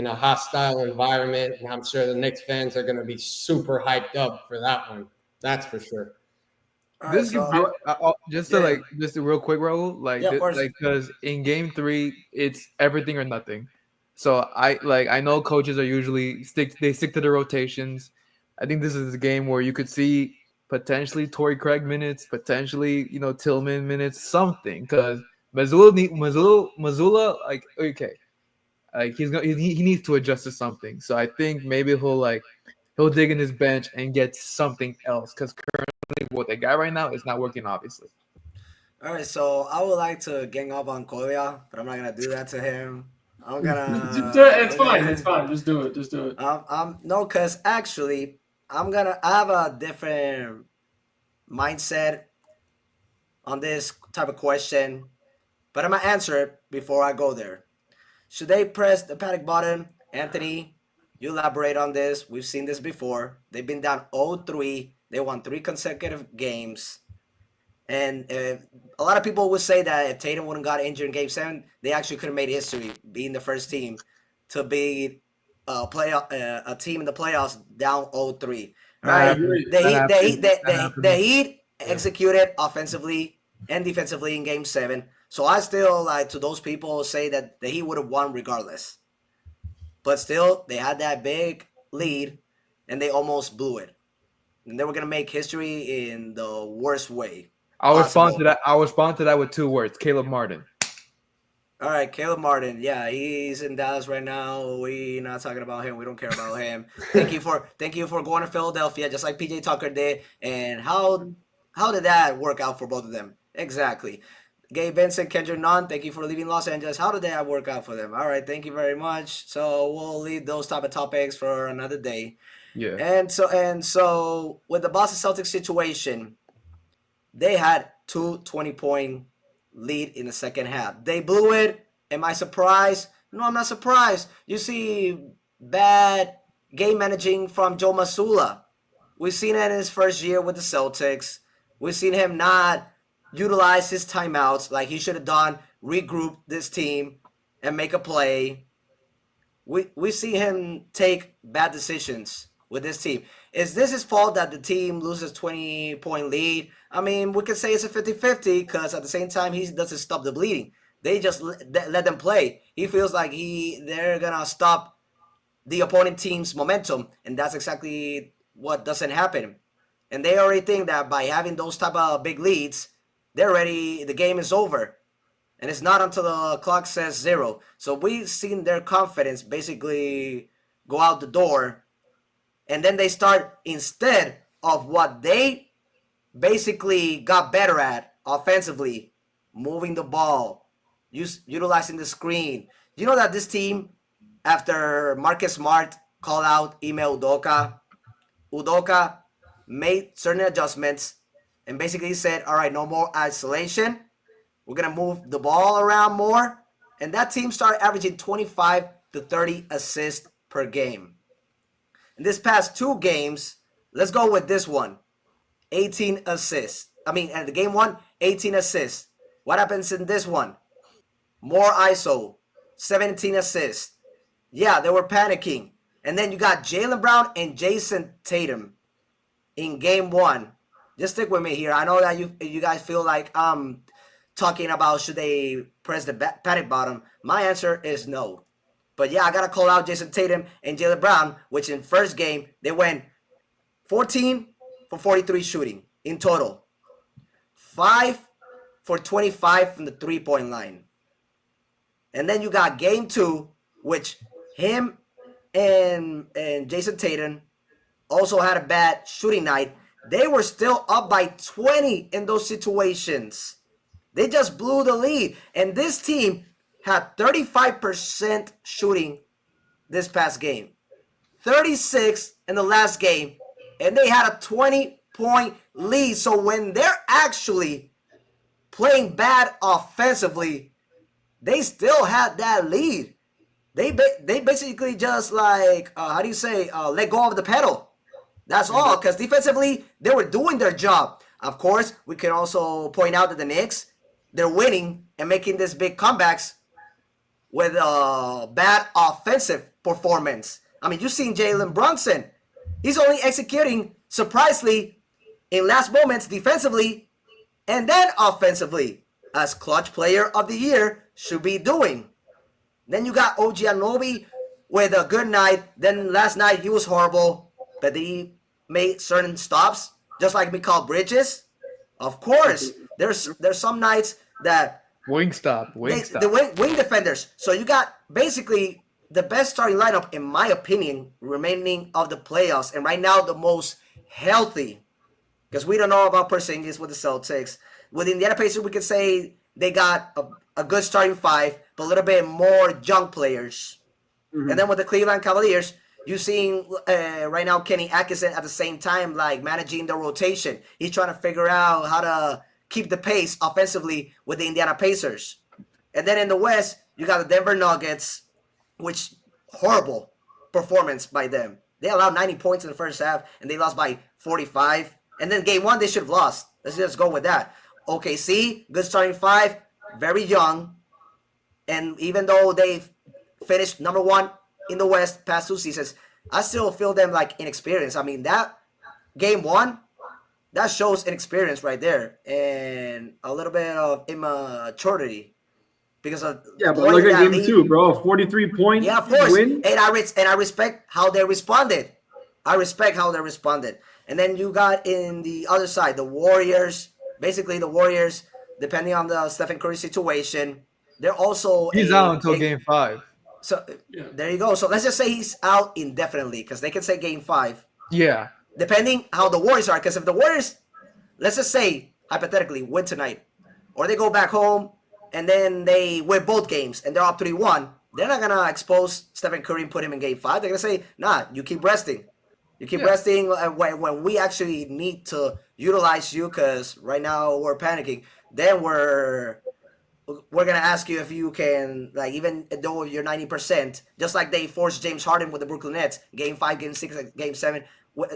a hostile environment. And I'm sure the Knicks fans are going to be super hyped up for that one. That's for sure. This All could right, so, just yeah. just a real quick, Raul. Yeah, of course. Because in game 3, it's everything or nothing. So I know coaches are usually stick to the rotations. I think this is a game where you could see potentially Torrey Craig minutes, potentially Tillman minutes, something. Because Mazzulla, like, okay, like he needs to adjust to something. So I think maybe he'll dig in his bench and get something else. Because currently what they got right now is not working, obviously. All right, so I would like to gang up on Kolya, but I'm not gonna do that to him. I'm gonna. It's fine. It's fine. Just do it. Just do it. No, cause actually, I have a different mindset on this type of question, but I'm gonna answer it before I go there. Should they press the panic button? Anthony, you elaborate on this. We've seen this before. They've been down 0-3. They won 3 consecutive games. And a lot of people would say that if Tatum wouldn't got injured in Game 7, they actually could have made history, being the first team to beat a team in the playoffs down 0-3. Right? The Heat executed offensively and defensively in Game 7. So I still, like, to those people, say that the Heat would have won regardless. But still, they had that big lead, and they almost blew it. And they were going to make history in the worst way. I'll respond to that with 2 words: Caleb Martin. All right, Caleb Martin. Yeah, he's in Dallas right now. We're not talking about him. We don't care about him. Thank you for going to Philadelphia, just like PJ Tucker did. And how did that work out for both of them? Exactly. Gabe Vincent, Kendrick Nunn, thank you for leaving Los Angeles. How did that work out for them? All right, thank you very much. So we'll leave those type of topics for another day. Yeah. And so with the Boston Celtics situation, they had 2 20-point lead in the second half. They blew it. Am I surprised? No, I'm not surprised. You see bad game managing from Joe Mazzulla. We've seen it in his first year with the Celtics. We've seen him not utilize his timeouts like he should have done, regroup this team, and make a play. We see him take bad decisions with this team. Is this his fault that the team loses 20-point lead? I mean, we could say it's a 50-50 because at the same time, he doesn't stop the bleeding. They just let them play. He feels like they're going to stop the opponent team's momentum, and that's exactly what doesn't happen. And they already think that by having those type of big leads, the game is over. And it's not until the clock says 0. So we've seen their confidence basically go out the door. And then they start, instead of what they basically got better at offensively, moving the ball, utilizing the screen. You know that this team, after Marcus Smart called out Ime Udoka made certain adjustments and basically said, all right, no more isolation. We're going to move the ball around more. And that team started averaging 25 to 30 assists per game. In this past 2 games, let's go with this one. 18 assists. At the game 1, 18 assists. What happens in this one? More ISO. 17 assists. Yeah, they were panicking. And then you got Jaylen Brown and Jason Tatum in game 1. Just stick with me here. I know that you guys feel like I'm talking about should they press the panic button. My answer is no. But yeah, I got to call out Jason Tatum and Jaylen Brown, which in first game, they went 14 for 43 shooting in total. 5 for 25 from the 3-point line. And then you got game 2, which him and Jason Tatum also had a bad shooting night. They were still up by 20 in those situations. They just blew the lead. And this team had 35% shooting this past game. 36 in the last game. And they had a 20-point lead. So when they're actually playing bad offensively, they still had that lead. They basically just like, let go of the pedal. That's all, because defensively, they were doing their job. Of course, we can also point out that the Knicks, they're winning and making these big comebacks with a bad offensive performance. I mean, you've seen Jalen Brunson. He's only executing, surprisingly, in last moments defensively and then offensively, as clutch player of the year should be doing. Then you got OG Anunoby with a good night. Then last night he was horrible, but he made certain stops, just like Mikal Bridges. Of course, there's some nights that Wing stop. the wing defenders. So you got basically the best starting lineup, in my opinion, remaining of the playoffs, and right now the most healthy. Because we don't know about Porzingis with the Celtics. With the Indiana Pacers, we could say they got a good starting 5, but a little bit more young players. Mm-hmm. And then with the Cleveland Cavaliers, you're seeing right now Kenny Atkinson at the same time, like managing the rotation. He's trying to figure out how to keep the pace offensively with the Indiana Pacers. And then in the West, you got the Denver Nuggets, which horrible performance by them. They allowed 90 points in the first half, and they lost by 45. And then game 1, they should have lost. Let's just go with that. OKC, good starting 5, very young. And even though they finished number 1 in the West past 2 seasons, I still feel them like inexperienced. I mean, that game 1, that shows inexperience right there and a little bit of immaturity because of but look at game 2, bro. 43-point of course. Win. And I respect how they responded. And then you got in the other side the Warriors. Basically, the Warriors, depending on the Stephen Curry situation, they're also he's out until game 5. So there you go. So let's just say he's out indefinitely because they can say game 5. Yeah. Depending how the Warriors are. Because if the Warriors, let's just say, hypothetically, win tonight, or they go back home and then they win both games and they're up 3-1, they're not going to expose Stephen Curry and put him in game 5. They're going to say, nah, you keep resting. You keep resting when we actually need to utilize you because right now we're panicking. Then we're going to ask you if you can, like, even though you're 90%, just like they forced James Harden with the Brooklyn Nets, game 5, game 6, game 7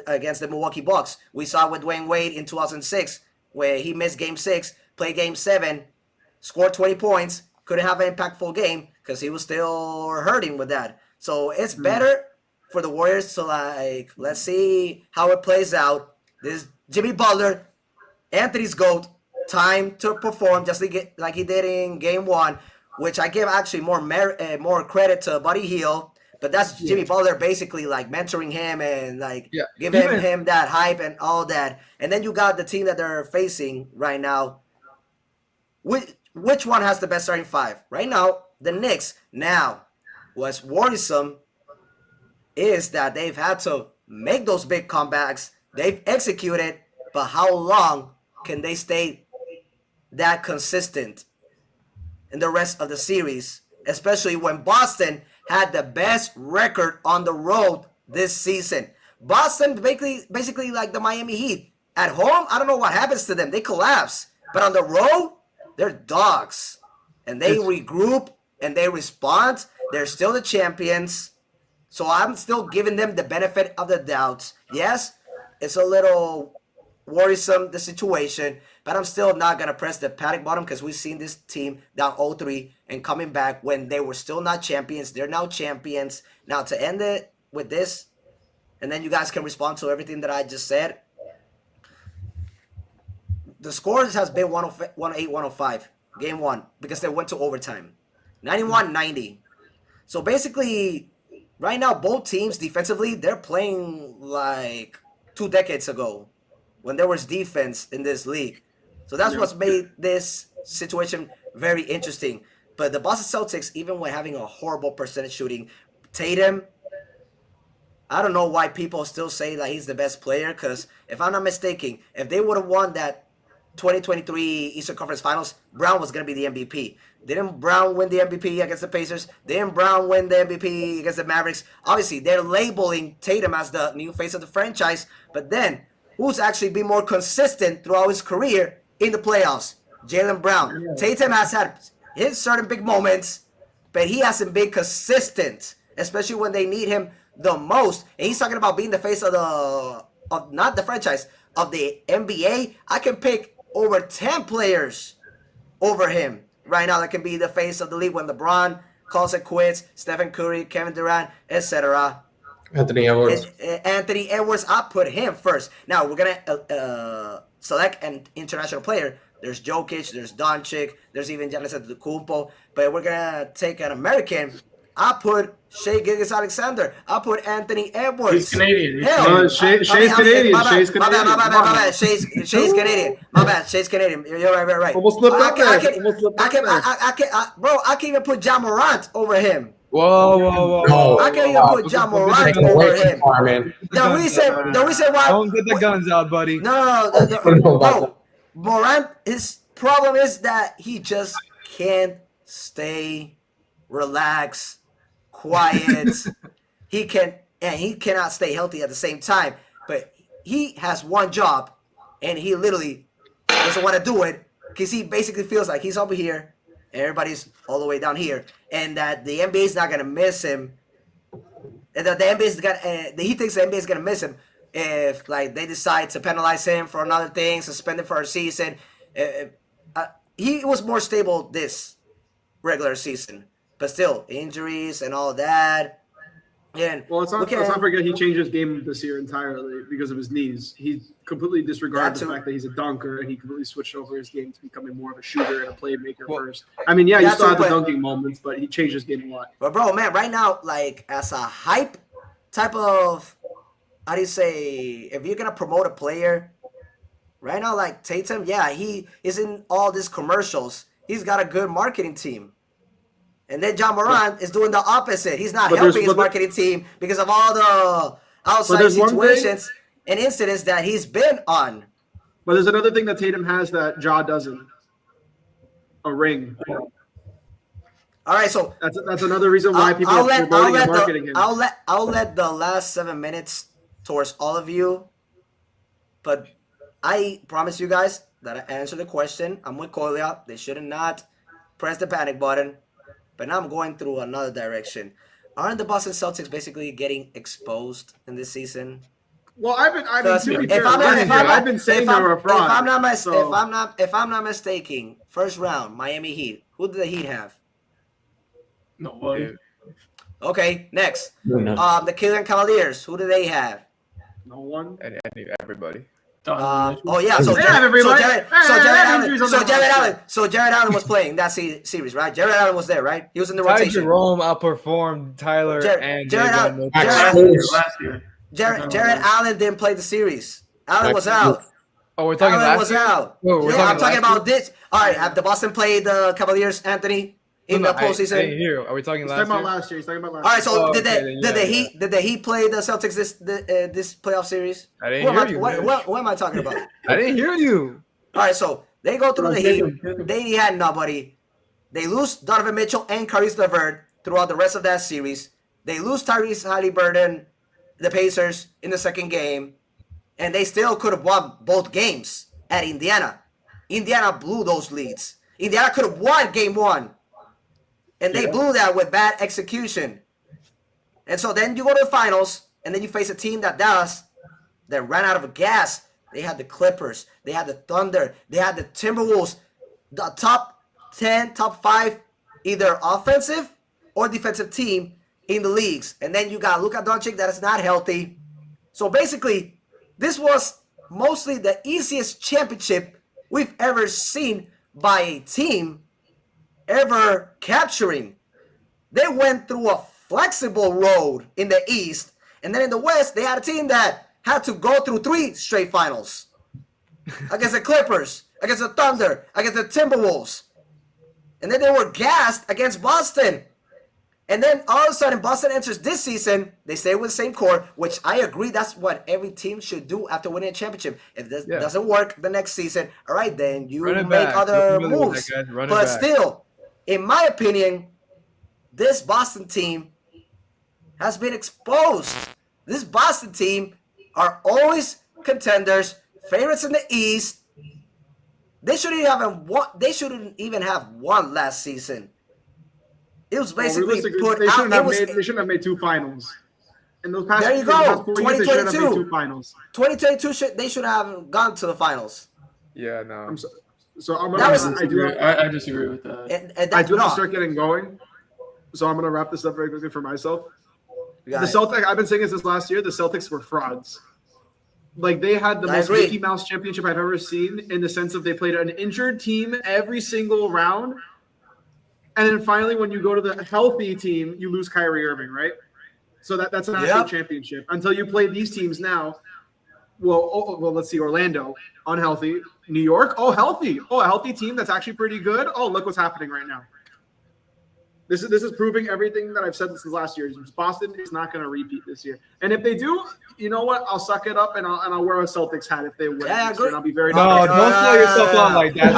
against the Milwaukee Bucks. We saw with Dwayne Wade in 2006 where he missed game 6, played game 7, scored 20 points, couldn't have an impactful game because he was still hurting with that. So it's better for the Warriors to, like, let's see how it plays out. This Jimmy Butler, Anthony's GOAT, time to perform just like he did in game 1, which I give actually more credit to Buddy Hield, but that's Jimmy Butler basically like mentoring him and like giving him that hype and all that. And then you got the team that they're facing right now. Which one has the best starting 5? Right now, the Knicks. Now, what's worrisome is that they've had to make those big comebacks. They've executed, but how long can they stay that consistent in the rest of the series? Especially when Boston had the best record on the road this season. Boston basically like the Miami Heat. At home, I don't know what happens to them. They collapse. But on the road, they're dogs. And they regroup and they respond. They're still the champions. So I'm still giving them the benefit of the doubt. Yes, it's a little worrisome, the situation, but I'm still not going to press the panic button because we've seen this team down 0-3 and coming back when they were still not champions. They're now champions. Now to end it with this, and then you guys can respond to everything that I just said. The scores has been 108-105, game 1, because they went to overtime. 91-90. So basically, right now, both teams defensively, they're playing like 2 decades ago when there was defense in this league. So that's what's made this situation very interesting. But the Boston Celtics, even when having a horrible percentage shooting, Tatum, I don't know why people still say that he's the best player, because if I'm not mistaken, if they would have won that 2023 Eastern Conference Finals, Brown was going to be the MVP. Didn't Brown win the MVP against the Pacers? Didn't Brown win the MVP against the Mavericks? Obviously, they're labeling Tatum as the new face of the franchise, but then who's actually been more consistent throughout his career in the playoffs? Jaylen Brown. Tatum has had his certain big moments, but he hasn't been consistent, especially when they need him the most. And he's talking about being the face of not the franchise, of the NBA. I can pick over 10 players over him right now that can be the face of the league when LeBron calls it quits, Stephen Curry, Kevin Durant, etc. Anthony Edwards. Anthony Edwards, I put him first. Now, we're going to select an international player. There's Jokic, there's Doncic, there's even Giannis Antetokounmpo. But we're going to take an American. I put Shai Gilgeous-Alexander. I put Anthony Edwards. He's Canadian. Hell, Shai's Canadian. Shai's Canadian. My bad. Shai's Canadian. My bad. Shai's Canadian. You're right. Almost slipped up there. Bro, I can even put Ja Morant over him. Whoa. No. I can't even put Ja Morant Taking over away too him. far, man. The reason why. Don't get the guns out, buddy. No. Morant, his problem is that he just can't stay relaxed, quiet. He cannot stay healthy at the same time. But he has one job, and he literally doesn't want to do it because he basically feels like he's over here and everybody's all the way down here, and that the NBA is not gonna miss him, and that the NBA is gonna. He thinks the NBA is gonna miss him if like they decide to penalize him for another thing, suspend him for a season. He was more stable this regular season, but still injuries and all that. And Well, let's not forget he changed his game this year entirely because of his knees. He completely disregarded the fact that he's a dunker, and he completely switched over his game to becoming more of a shooter and a playmaker first. I mean, yeah, you still have the dunking moments, but he changed his game a lot. But bro, man, right now, like as a hype type of, how do you say, if you're gonna promote a player, right now, like Tatum, yeah, he is in all these commercials. He's got a good marketing team. And then Ja Morant is doing the opposite. He's not helping his marketing team because of all the outside situations and incidents that he's been on. But there's another thing that Tatum has that Ja doesn't. A ring. All right, so that's another reason why people are promoting and marketing him. I'll let the last 7 minutes towards all of you, but I promise you guys that I answered the question. I'm with Kolya. They should not press the panic button. But now I'm going through another direction. Aren't the Boston Celtics basically getting exposed in this season? Well, I've been saying they were a fraud. If I'm not mistaken, first round, Miami Heat. Who did the Heat have? Nobody. Okay, next. The Cleveland Cavaliers. Who do they have? No one. Everybody. So Jared Allen was playing that series, right? Jared Allen was there, right? He was in the rotation. Jerome outperformed Tyler and Jared Allen didn't play the series. Allen was out. Oh, we're talking Allen was out. I'm talking about this. All right, have the Boston played the Cavaliers, Anthony, in the postseason? I didn't hear. Are we talking last year? He's talking about last year. All right, so did the Heat play the Celtics this playoff series? I didn't hear you. What am I talking about? I didn't hear you. All right, so they go through the Heat. They had nobody. They lose Donovan Mitchell and Caris LeVert throughout the rest of that series. They lose Tyrese Haliburton, the Pacers, in the second game. And they still could have won both games at Indiana. Indiana blew those leads. Indiana could have won game one. And they blew that with bad execution. And so then you go to the finals, and then you face a team that ran out of gas. They had the Clippers. They had the Thunder. They had the Timberwolves. The top 10, top 5, either offensive or defensive team in the leagues. And then you got Luka Doncic that is not healthy. So basically, this was mostly the easiest championship we've ever seen by a team ever capturing. They went through a flexible road in the East, and then in the West, they had a team that had to go through 3 straight finals against the Clippers, against the Thunder, against the Timberwolves. And then they were gassed against Boston. And then all of a sudden, Boston enters this season. They stay with the same core, which I agree that's what every team should do after winning a championship. If this doesn't work the next season, all right, then you make other moves. But still, in my opinion, this Boston team has been exposed. This Boston team are always contenders, favorites in the East. They shouldn't even have won last season. It was basically put they out. They shouldn't have made two finals. In those past, There you go. 2022. 2022, they should have gone to the finals. Yeah, no. I disagree with that. I do have to start getting going. So I'm going to wrap this up very quickly for myself. The Celtics, I've been saying this last year, the Celtics were frauds. Like, they had the most Mickey Mouse championship I've ever seen in the sense of they played an injured team every single round. And then finally, when you go to the healthy team, you lose Kyrie Irving, right? So that's an actual championship. Until you play these teams now. Well, let's see. Orlando, unhealthy. New York, healthy. A healthy team that's actually pretty good. Look what's happening right now. This is proving everything that I've said since last year. Boston is not going to repeat this year. And if they do, you know what? I'll suck it up and I'll wear a Celtics hat if they win. Yeah, and I'll be very don't slow yourself out like that.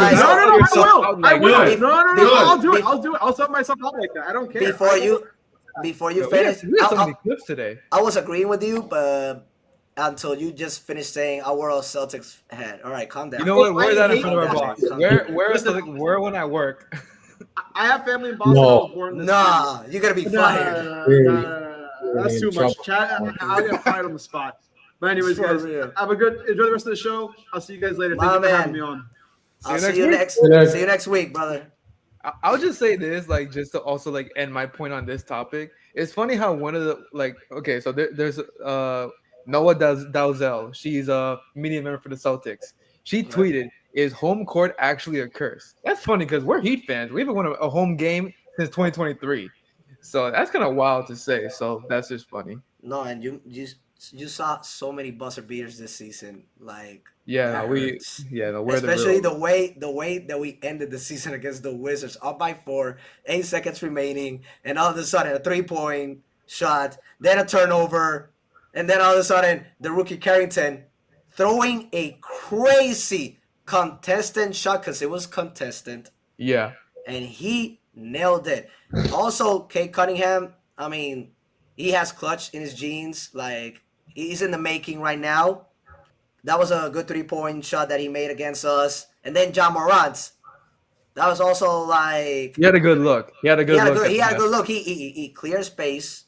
I will. No, I'll do it. I'll sell myself out like that. I don't care. Before you finish, we have so many clips today. I was agreeing with you, but until you just finished saying I'll wear a Celtics hat. All right, calm down. You know what? Wear that in front of our boss. Wear when I work. I have family in Boston. I was born you're gonna be fired. That's too much. Chat. I'll get fired on the spot. But anyways, guys, enjoy the rest of the show. I'll see you guys later. Thank you for having me on. See you next week, brother. I'll just say this, like, just to also like end my point on this topic. It's funny how one of the so there's Noah Dalzell. She's a media member for the Celtics. She tweeted, "Is home court actually a curse?" That's funny because we're Heat fans. We haven't won a home game since 2023. So that's kind of wild to say. So that's just funny. No, and you saw so many buzzer beaters this season. Like, especially the way that we ended the season against the Wizards, up by 4, 8 seconds remaining, and all of a sudden a 3-point shot, then a turnover, and then all of a sudden the rookie Carrington throwing a crazy contestant shot because it was contestant. Yeah. And he nailed it. Also, Kate Cunningham, I mean, he has clutch in his jeans. Like, he's in the making right now. That was a good 3-point shot that he made against us. And then John Morant. That was also like... He had a good look. He had a good look. He cleared space,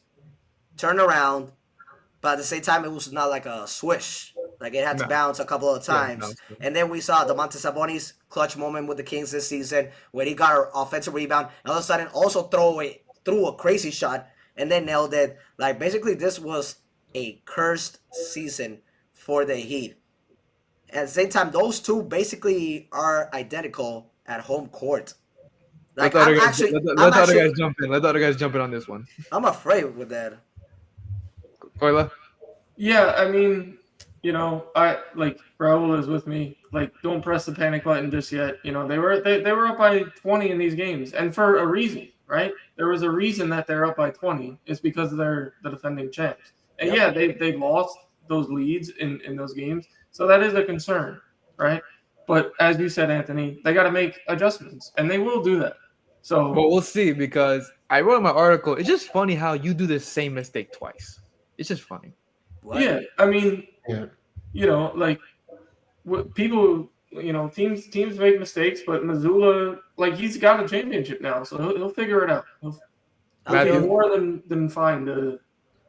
turned around, but at the same time, it was not like a swish. Like, it had to bounce a couple of times. And then we saw Domantas Sabonis' clutch moment with the Kings this season where he got an offensive rebound. And all of a sudden, also threw a crazy shot and then nailed it. Like, basically, this was a cursed season for the Heat. At the same time, those two basically are identical at home court. Like, let the other guys jump in. Let the other guys jump in on this one. I'm afraid with that. Kolya? Yeah, I mean... You know, Raul is with me. Like, don't press the panic button just yet. You know, they were up by 20 in these games, and for a reason, right? There was a reason that they're up by 20. It's because they're the defending champs. And they lost those leads in those games, so that is a concern, right? But as you said, Anthony, they got to make adjustments, and they will do that. So, but we'll see, because I wrote in my article. It's just funny how you do the same mistake twice. It's just funny. What? Yeah, I mean, you know, like people, you know, teams make mistakes, but Mazzulla, like, he's got a championship now, so he'll figure it out. He'll be more than fine to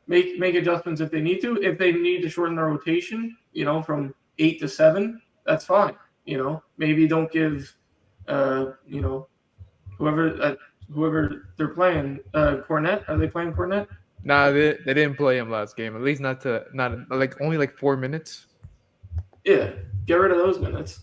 make adjustments if they need to. If they need to shorten their rotation, you know, from 8 to 7, that's fine. You know, maybe don't give, you know, whoever they're playing, Cornette. Are they playing Cornette? Nah, they didn't play him last game. At least not only like 4 minutes. Yeah, get rid of those minutes.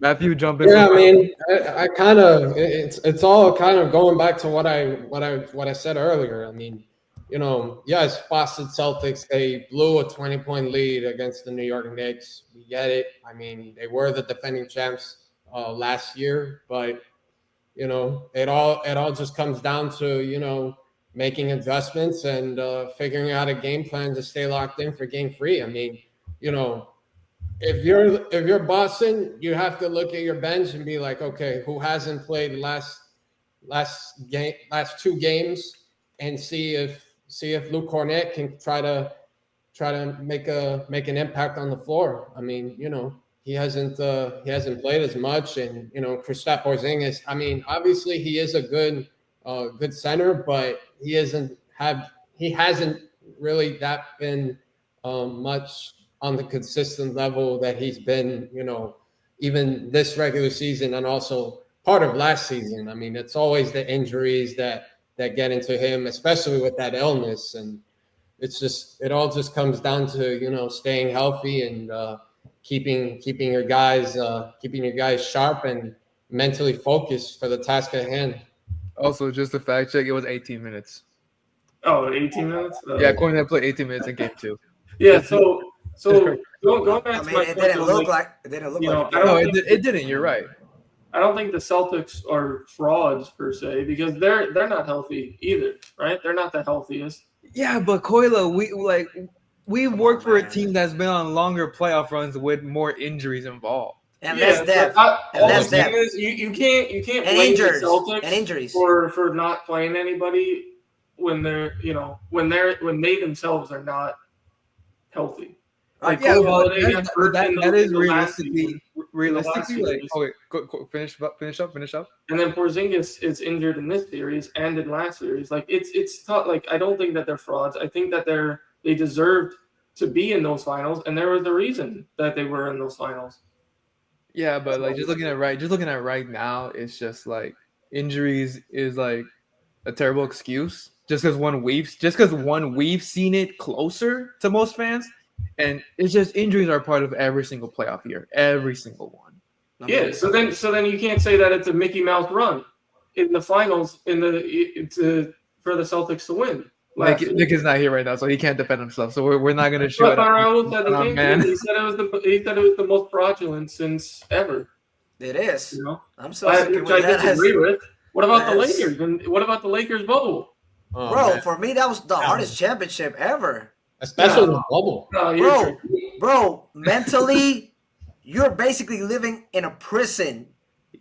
Matthew, jump in. Yeah, I mean, I kind of it's all kind of going back to what I said earlier. I mean, yes, Boston Celtics, they blew a 20-point lead against the New York Knicks. We get it. I mean, they were the defending champs last year, but it all just comes down to making adjustments and figuring out a game plan to stay locked in for Game 3. I mean, you know, if you're Boston, you have to look at your bench and be like, okay, who hasn't played last 2 games, and see if Luke Cornett can try to make an impact on the floor. I mean, he hasn't played as much, and Kristaps Porzingis. I mean, obviously he is a good center, but he hasn't really been much on the consistent level that he's been, even this regular season and also part of last season. I mean, it's always the injuries that get into him, especially with that illness, and it all just comes down to staying healthy and keeping your guys sharp and mentally focused for the task at hand. Also, just a fact check, it was 18 minutes. Oh, 18 minutes? Yeah, Cornette played 18 minutes in Game 2. Yeah, so going back I to mean, my it didn't question, look like it didn't look you know, like. I don't No, think- it didn't. You're right. I don't think the Celtics are frauds per se because they're not healthy either, right? They're not the healthiest. Yeah, but Koila, we worked for a man. team that's been on longer playoff runs with more injuries involved. And Yeah, less depth. but And all less I'm saying depth. is you can't And blame the injuries. Celtics And injuries. for not playing anybody when they're when they themselves are not healthy. Like Yeah, Cole but Holiday got hurt in that the is last season. realistically like. series. Oh wait, go, finish up. And then Porzingis is injured in this series and in last series. Like it's tough. Like I don't think that they're frauds. I think that they deserved to be in those finals, and there was a reason that they were in those finals. Yeah, but like just looking at right now, it's just like injuries is like a terrible excuse. Just because one we've seen it closer to most fans, and it's just injuries are part of every single playoff year, every single one. Yeah. So then you can't say that it's a Mickey Mouse run in the finals for the Celtics to win. Nick is not here right now, so he can't defend himself. So we're not gonna shoot But Raul said the Oh, same man. thing. He said it was the most fraudulent since ever. It is. You know, I'm so sick which with I that. disagree with. What about the Yes. Lakers? And what about the Lakers bubble? Oh, Bro, man. for me that was the hardest championship ever. Especially the bubble. No, you're Bro, mentally, you're basically living in a prison.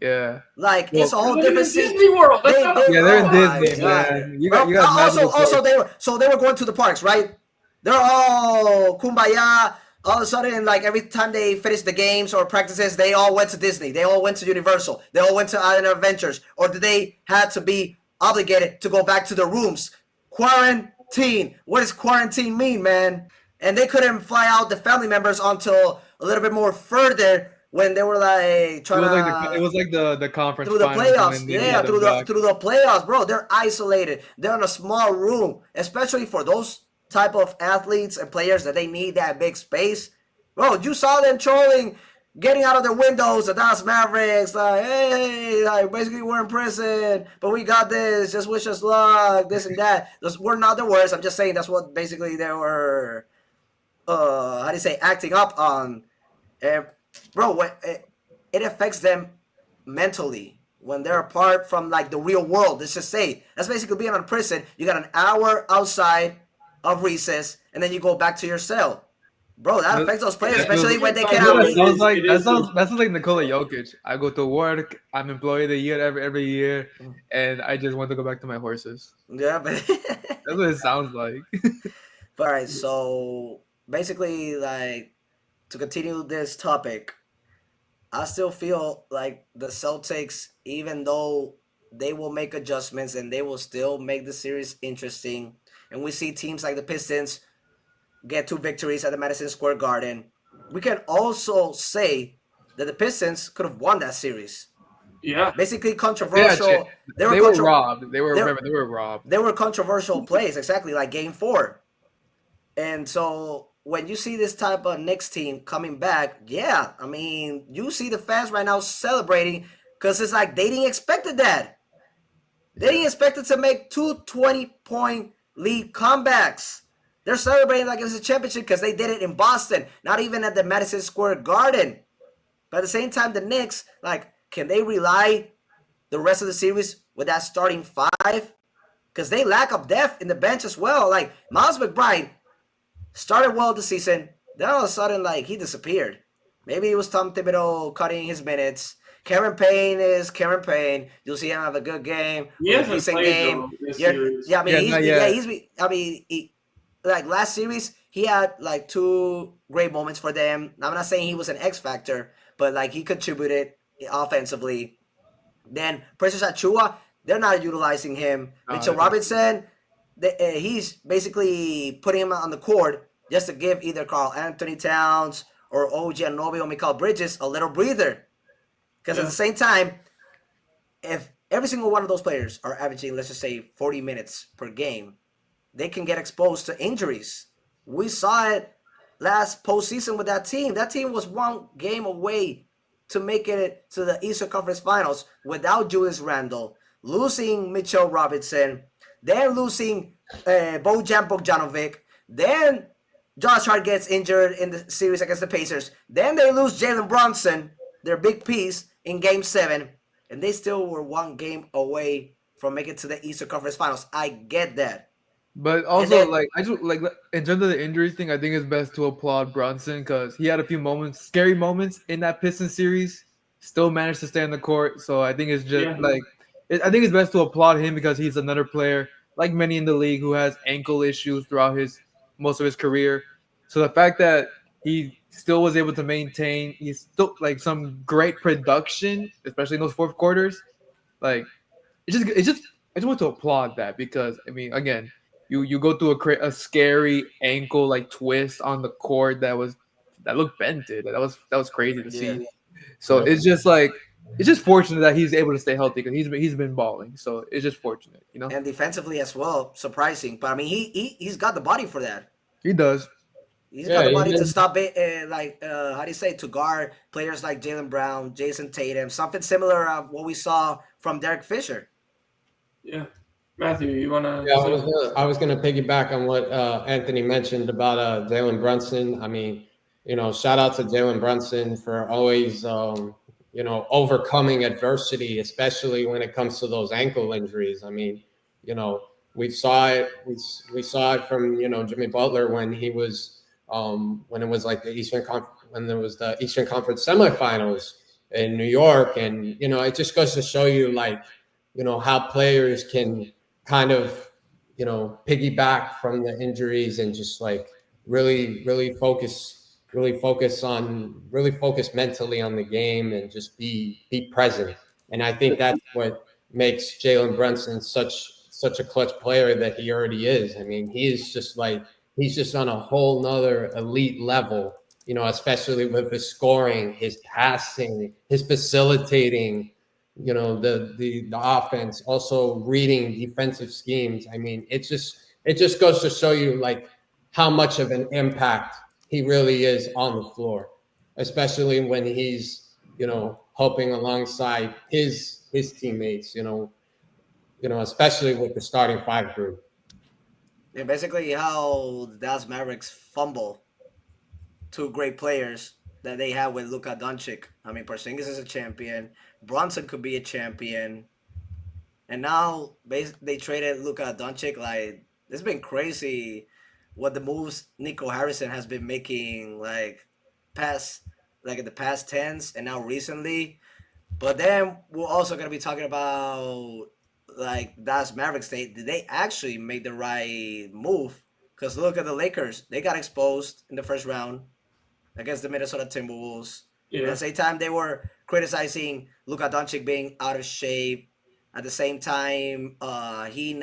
Yeah. Like it's all Look at different. Disney World. That's They- not they- Yeah, they're in Oh my Disney, God. man. You got also magical they were going to the parks, right? They're all kumbaya. All of a sudden, like every time they finished the games or practices, they all went to Disney. They all went to Universal. They all went to Island Adventures. Or did they had to be obligated to go back to their rooms? Quarantine. What does quarantine mean, man? And they couldn't fly out the family members until a little bit more further when they were like trying it was like the conference through the finals and playoffs. then they Yeah, moved through them back. the playoffs, bro. They're isolated. They're in a small room, especially for those type of athletes and players that they need that big space. Bro, you saw them trolling, getting out of their windows, the Dallas Mavericks, like, hey, like basically we're in prison, but we got this. Just wish us luck, this and that. Those were not the words. I'm just saying that's what basically they were. How do you say, acting up on. Bro, it affects them mentally when they're apart from like the real world. Let's just say that's basically being in prison. You got an hour outside of recess, and then you go back to your cell. Bro, that affects those players, especially when they That's cannot what That it leave. sounds like It that is sounds like Nikola Jokic. I go to work. I'm employee of the year every year, and I just want to go back to my horses. Yeah, but That's what it sounds like. all right. So basically, like to continue this topic, I still feel like the Celtics, even though they will make adjustments and they will still make the series interesting, and we see teams like the Pistons get 2 victories at the Madison Square Garden, we can also say that the Pistons could have won that series. Yeah. Basically controversial. Yeah, They they were were robbed. They were they- robbed. They were controversial plays, exactly like Game 4. And so when you see this type of Knicks team coming back, yeah, I mean, you see the fans right now celebrating because it's like they didn't expect that. They didn't expect it to make 2 20-point league comebacks. They're celebrating like it was a championship because they did it in Boston, not even at the Madison Square Garden. But at the same time, the Knicks, like, can they rely the rest of the series with that starting five? Because they lack of depth in the bench as well. Like, Miles McBride started well this season. Then all of a sudden, like, he disappeared. Maybe it was Tom Thibodeau cutting his minutes. Cameron Payne is Cameron Payne. You'll see him have a good game, He a hasn't decent played game. though this series. Yeah, I mean, Yeah, not yet. he like last series, he had like 2 great moments for them. I'm not saying he was an X factor, but like he contributed offensively. Then Precious Achua, they're not utilizing him. Mitchell Robinson, he's basically putting him on the court just to give either Carl Anthony Towns or OG Anunoby or Mikal Bridges a little breather. Because at the same time, if every single one of those players are averaging, let's just say, 40 minutes per game, they can get exposed to injuries. We saw it last postseason with that team. That team was 1 game away to make it to the Eastern Conference Finals without Julius Randle, losing Mitchell Robinson, then losing Bojan Bogdanovic, then Josh Hart gets injured in the series against the Pacers, then they lose Jalen Brunson, their big piece, in Game 7, and they still were 1 game away from making it to the Eastern Conference Finals. I get that. But also, then- like, I just like in terms of the injuries thing, I think it's best to applaud Brunson because he had a few moments, scary moments in that Pistons series, still managed to stay on the court. So I think it's just I think it's best to applaud him because he's another player, like many in the league, who has ankle issues throughout most of his career. So the fact that he still was able to maintain, he's still like some great production, especially in those fourth quarters. Like, I just want to applaud that because I mean, again, you go through a scary ankle like twist on the court that looked bented. That was crazy to see. So it's just fortunate that he's able to stay healthy because he's been balling. So it's just fortunate, you know. And defensively as well, surprising. But I mean, he's got the body for that. He does. He's got the body to stop it, how do you say, to guard players like Jaylen Brown, Jason Tatum, something similar of what we saw from Derek Fisher. Yeah. Matthew, you want to? Yeah, I was gonna piggyback on what Anthony mentioned about Jalen Brunson. I mean, shout out to Jalen Brunson for always overcoming adversity, especially when it comes to those ankle injuries. I mean, we saw it. We saw it from Jimmy Butler when he was when it was like when there was the Eastern Conference semifinals in New York, and it just goes to show you how players can kind of piggyback from the injuries and just like really focus mentally on the game and just be present. And I think that's what makes Jalen Brunson such a clutch player that he already is. I mean, he's just on a whole nother elite level, especially with his scoring, his passing, his facilitating, the offense, also reading defensive schemes. I mean, it just goes to show you how much of an impact he really is on the floor, especially when he's, helping alongside his teammates, especially with the starting 5 group. Yeah, basically how the Dallas Mavericks fumble 2 great players that they have with Luka Doncic. I mean, Porzingis is a champion. Brunson could be a champion. And now they traded Luka Doncic. Like, it's been crazy what the moves Nico Harrison has been making, in the past tense and now recently. But then we're also going to be talking about Dallas Mavericks. Did they actually make the right move? Because look at the Lakers. They got exposed in the first round against the Minnesota Timberwolves. Yeah. At the same time, they were criticizing Luka Doncic being out of shape. At the same time, he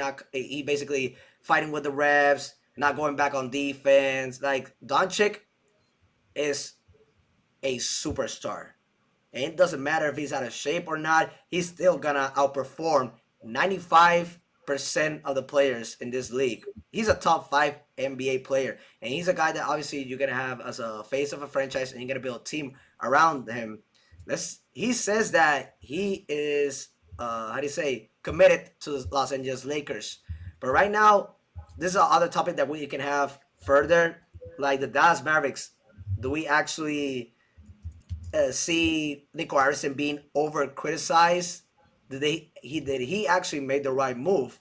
basically fighting with the refs, not going back on defense. Like, Doncic is a superstar. And it doesn't matter if he's out of shape or not, he's still gonna outperform 95% of the players in this league. He's a top 5 NBA player. And he's a guy that obviously you're gonna have as a face of a franchise and you're gonna build a team around him. He says that he is committed to the Los Angeles Lakers. But right now, this is another topic that we can have further. Like the Dallas Mavericks, do we actually see Nico Harrison being over criticized? Did he actually make the right move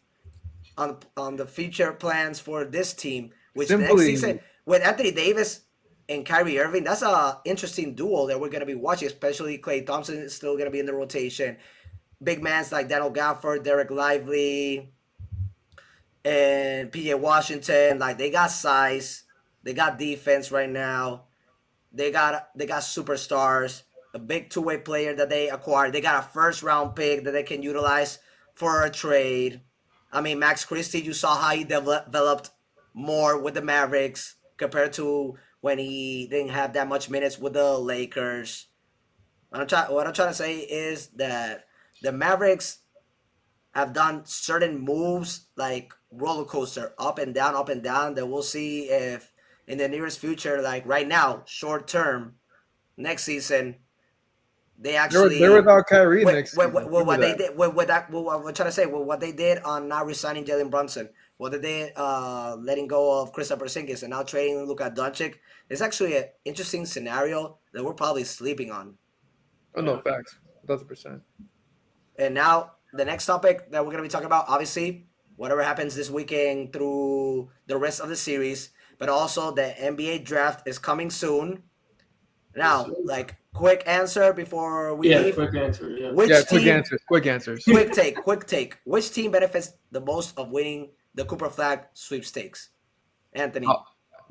on the future plans for this team, which next Simply, season with Anthony Davis and Kyrie Irving, that's a interesting duo that we're gonna be watching. Especially Klay Thompson is still gonna be in the rotation. Big mans like Daniel Gafford, Derek Lively, and PJ Washington, like they got size, they got defense right now. They got superstars, a big two-way player that they acquired. They got a first round pick that they can utilize for a trade. I mean, Max Christie, you saw how he developed more with the Mavericks compared to when he didn't have that much minutes with the Lakers. What I'm trying to say is that the Mavericks have done certain moves like roller coaster, up and down, that we'll see if in the nearest future, like right now, short term, next season, they actually they're without Kyrie next season. what they did with that. What I'm trying to say, what they did on not resigning Jalen Brunson, what they did letting go of Kristaps Porzingis and now trading Luka Doncic, is actually an interesting scenario that we're probably sleeping on. Oh no, facts, 1,000%. And now the next topic that we're going to be talking about, obviously, whatever happens this weekend through the rest of the series, but also the NBA draft is coming soon. Now, like, quick answer before we leave. Quick answer. Yeah. Quick answers. Quick take. Which team benefits the most of winning the Cooper Flagg sweepstakes? Anthony.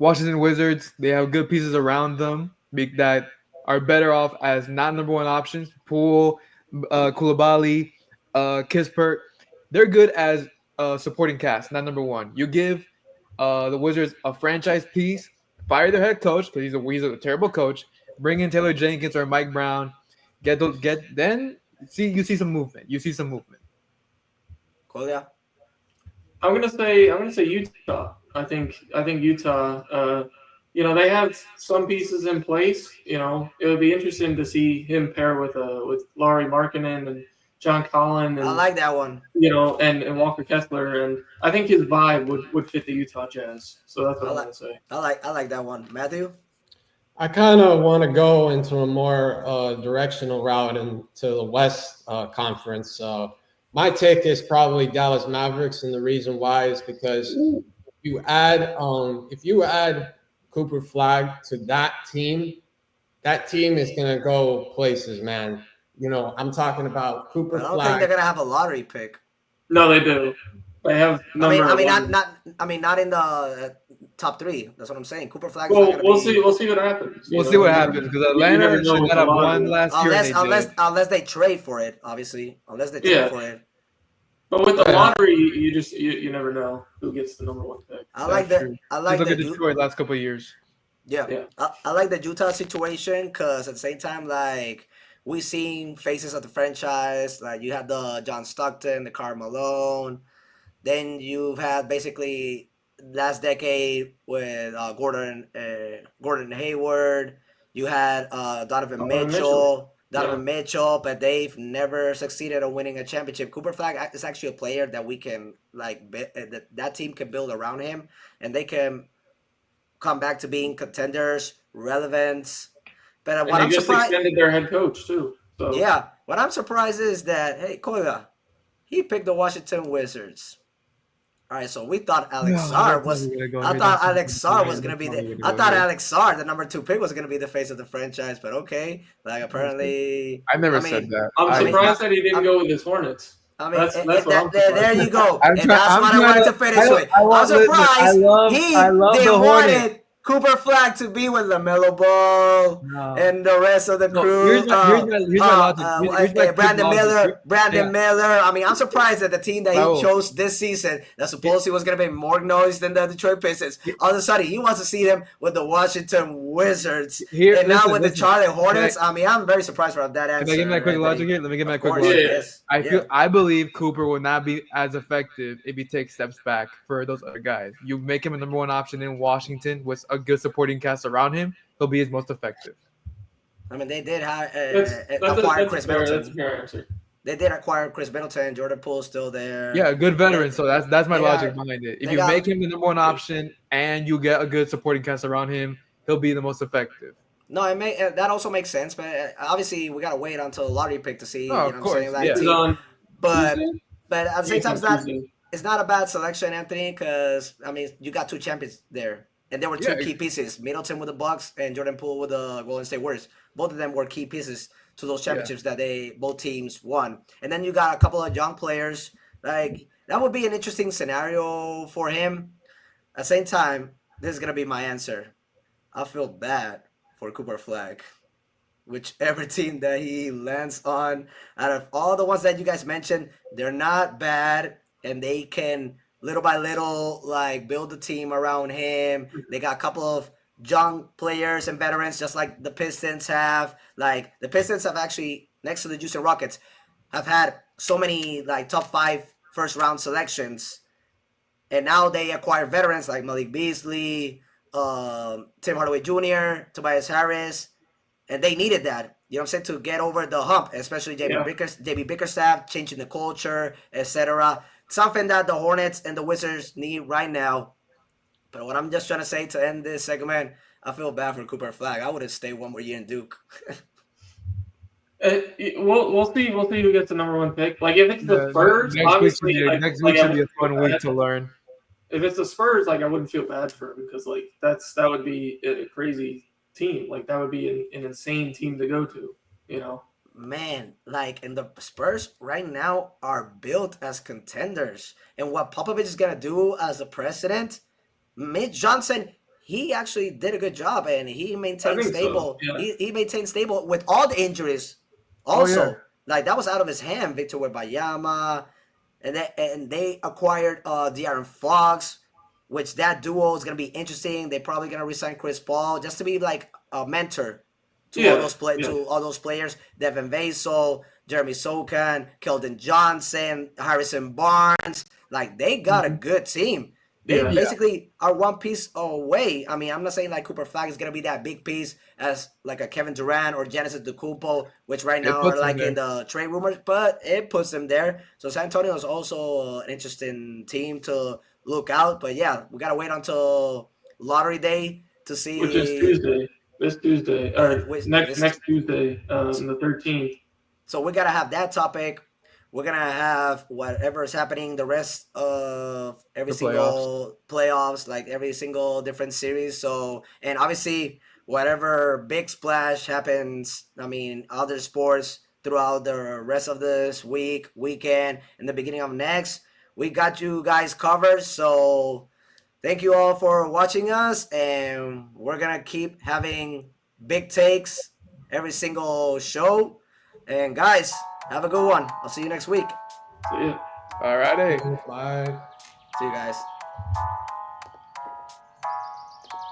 Washington Wizards, they have good pieces around them that are better off as not number one options. Poole, Koulibaly, Kispert. They're good as supporting cast, not number one. You give the Wizards a franchise piece, fire their head coach because he's a terrible coach. Bring in Taylor Jenkins or Mike Brown. Then you see some movement. Kolya. I'm gonna say Utah. I think Utah. They have some pieces in place. It would be interesting to see him pair with Lauri Markkanen and John Collin. And, I like that one. And Walker Kessler, and I think his vibe would fit the Utah Jazz. So that's what I'm gonna say. I like that one. Matthew. I kind of want to go into a more directional route into the West Conference. My take is probably Dallas Mavericks, and the reason why is because if you add Cooper Flagg to that team is gonna go places, man. I'm talking about Cooper Flagg. I don't think they're gonna have a lottery pick. No, they do. They have. Not in the top three. That's what I'm saying. Cooper Flagg. Well, we'll see what happens. We'll see what happens because Atlanta should not have won last year. Unless they trade for it, obviously. Unless they trade for it. But with the lottery, you never know who gets the number one pick. I like look at Detroit last couple of years. Yeah. I like the Utah situation because at the same time, like, we've seen faces of the franchise. Like, you had the John Stockton, the Karl Malone. Then you've had basically last decade with Gordon Hayward. You had Donovan Mitchell, but they've never succeeded on winning a championship. Cooper Flagg is actually a player that we can that team can build around him, and they can come back to being contenders, relevant. But what I'm surprised, extended their head coach too. So. Yeah, what I'm surprised is that Kolya, he picked the Washington Wizards. All right, so we thought Alex Sarr was. I thought Alex Sarr was gonna be Alex Sarr, the number 2 pick, was gonna be the face of the franchise. But okay, like apparently. I never said that. I'm surprised that he didn't go with his Hornets. I mean, there you go. And that's what I wanted to finish with. I'm surprised they wanted Cooper Flagg to be with LaMelo Ball and the rest of the crew. Brandon Miller. I mean, I'm surprised that the team that he chose this season that supposedly was going to be more noise than the Detroit Pistons, all of a sudden he wants to see them with the Washington Wizards. And now with the Charlotte Hornets. I mean, I'm very surprised about that answer. Can I give my quick logic here? Let me give my quick logic. Yes. I believe Cooper will not be as effective if he takes steps back for those other guys. You make him a number 1 option in Washington with a good supporting cast around him, he'll be his most effective. I mean, they did acquire Chris Middleton. That's a fair answer. they did acquire Chris Middleton. Jordan Poole's still there. Yeah, a good veteran. They- So that's my they logic got- behind it. If they you got- make him the number one option and you get a good supporting cast around him, he'll be the most effective. No, that also makes sense, but obviously we gotta wait until lottery pick to see. Oh, You know of what I'm course, saying? Like, yeah. He's on but Tuesday? but at the same He's time, on Tuesday. it's not a bad selection, Anthony, because I mean you got two champions there, and there were two Yeah. key pieces: Middleton with the Bucks and Jordan Poole with the Golden State Warriors. Both of them were key pieces to those championships that both teams won. And then you got a couple of young players. Like that would be an interesting scenario for him. At the same time, this is gonna be my answer. I feel bad for Cooper Flagg. Whichever team that he lands on, out of all the ones that you guys mentioned, they're not bad, and they can little by little like build the team around him. They got a couple of young players and veterans, just like the Pistons have. Like the Pistons have actually, next to the Houston Rockets, have had so many like top 5 first round selections, and now they acquire veterans like Malik Beasley, Tim Hardaway Jr., Tobias Harris. And they needed that, you know what I'm saying, to get over the hump, especially JB Bickerstaff, changing the culture, etc. Something that the Hornets and the Wizards need right now. But what I'm just trying to say to end this segment, I feel bad for Cooper Flagg. I would have stayed one more year in Duke. We'll see who gets the number 1 pick. Like if it's the Spurs, obviously, next week should be a fun week to learn. If it's the Spurs, like I wouldn't feel bad for him because like that would be a crazy team. Like that would be an insane team to go to, you know. Man, like, and the Spurs right now are built as contenders. And what Popovich is gonna do as the president, Mitch Johnson, he actually did a good job, and he maintained stable. So, yeah. He maintained stable with all the injuries. Also, like that was out of his hand. Victor Wembanyama, and they acquired De'Aaron Fox, which that duo is gonna be interesting. They're probably gonna resign Chris Paul just to be like a mentor to all those players. Devin Vassell, Jeremy Sokan, Keldon Johnson, Harrison Barnes. Like they got a good team. They basically are one piece away. I mean, I'm not saying like Cooper Flagg is gonna be that big piece as like a Kevin Durant or Giannis Antetokounmpo, which right now are like in the trade rumors, but it puts them there. So San Antonio is also an interesting team to look out. But yeah, we gotta wait until lottery day to see. Which is Tuesday. This Tuesday, or next Tuesday, the 13th. So we gotta have that topic. We're gonna have whatever is happening the rest of every single playoffs, like every single different series. So, and obviously whatever big splash happens, I mean, other sports throughout the rest of this weekend, and the beginning of next, we got you guys covered. So thank you all for watching us, and we're gonna keep having big takes every single show. And guys, have a good one. I'll see you next week. See ya. All righty. Bye. See you guys.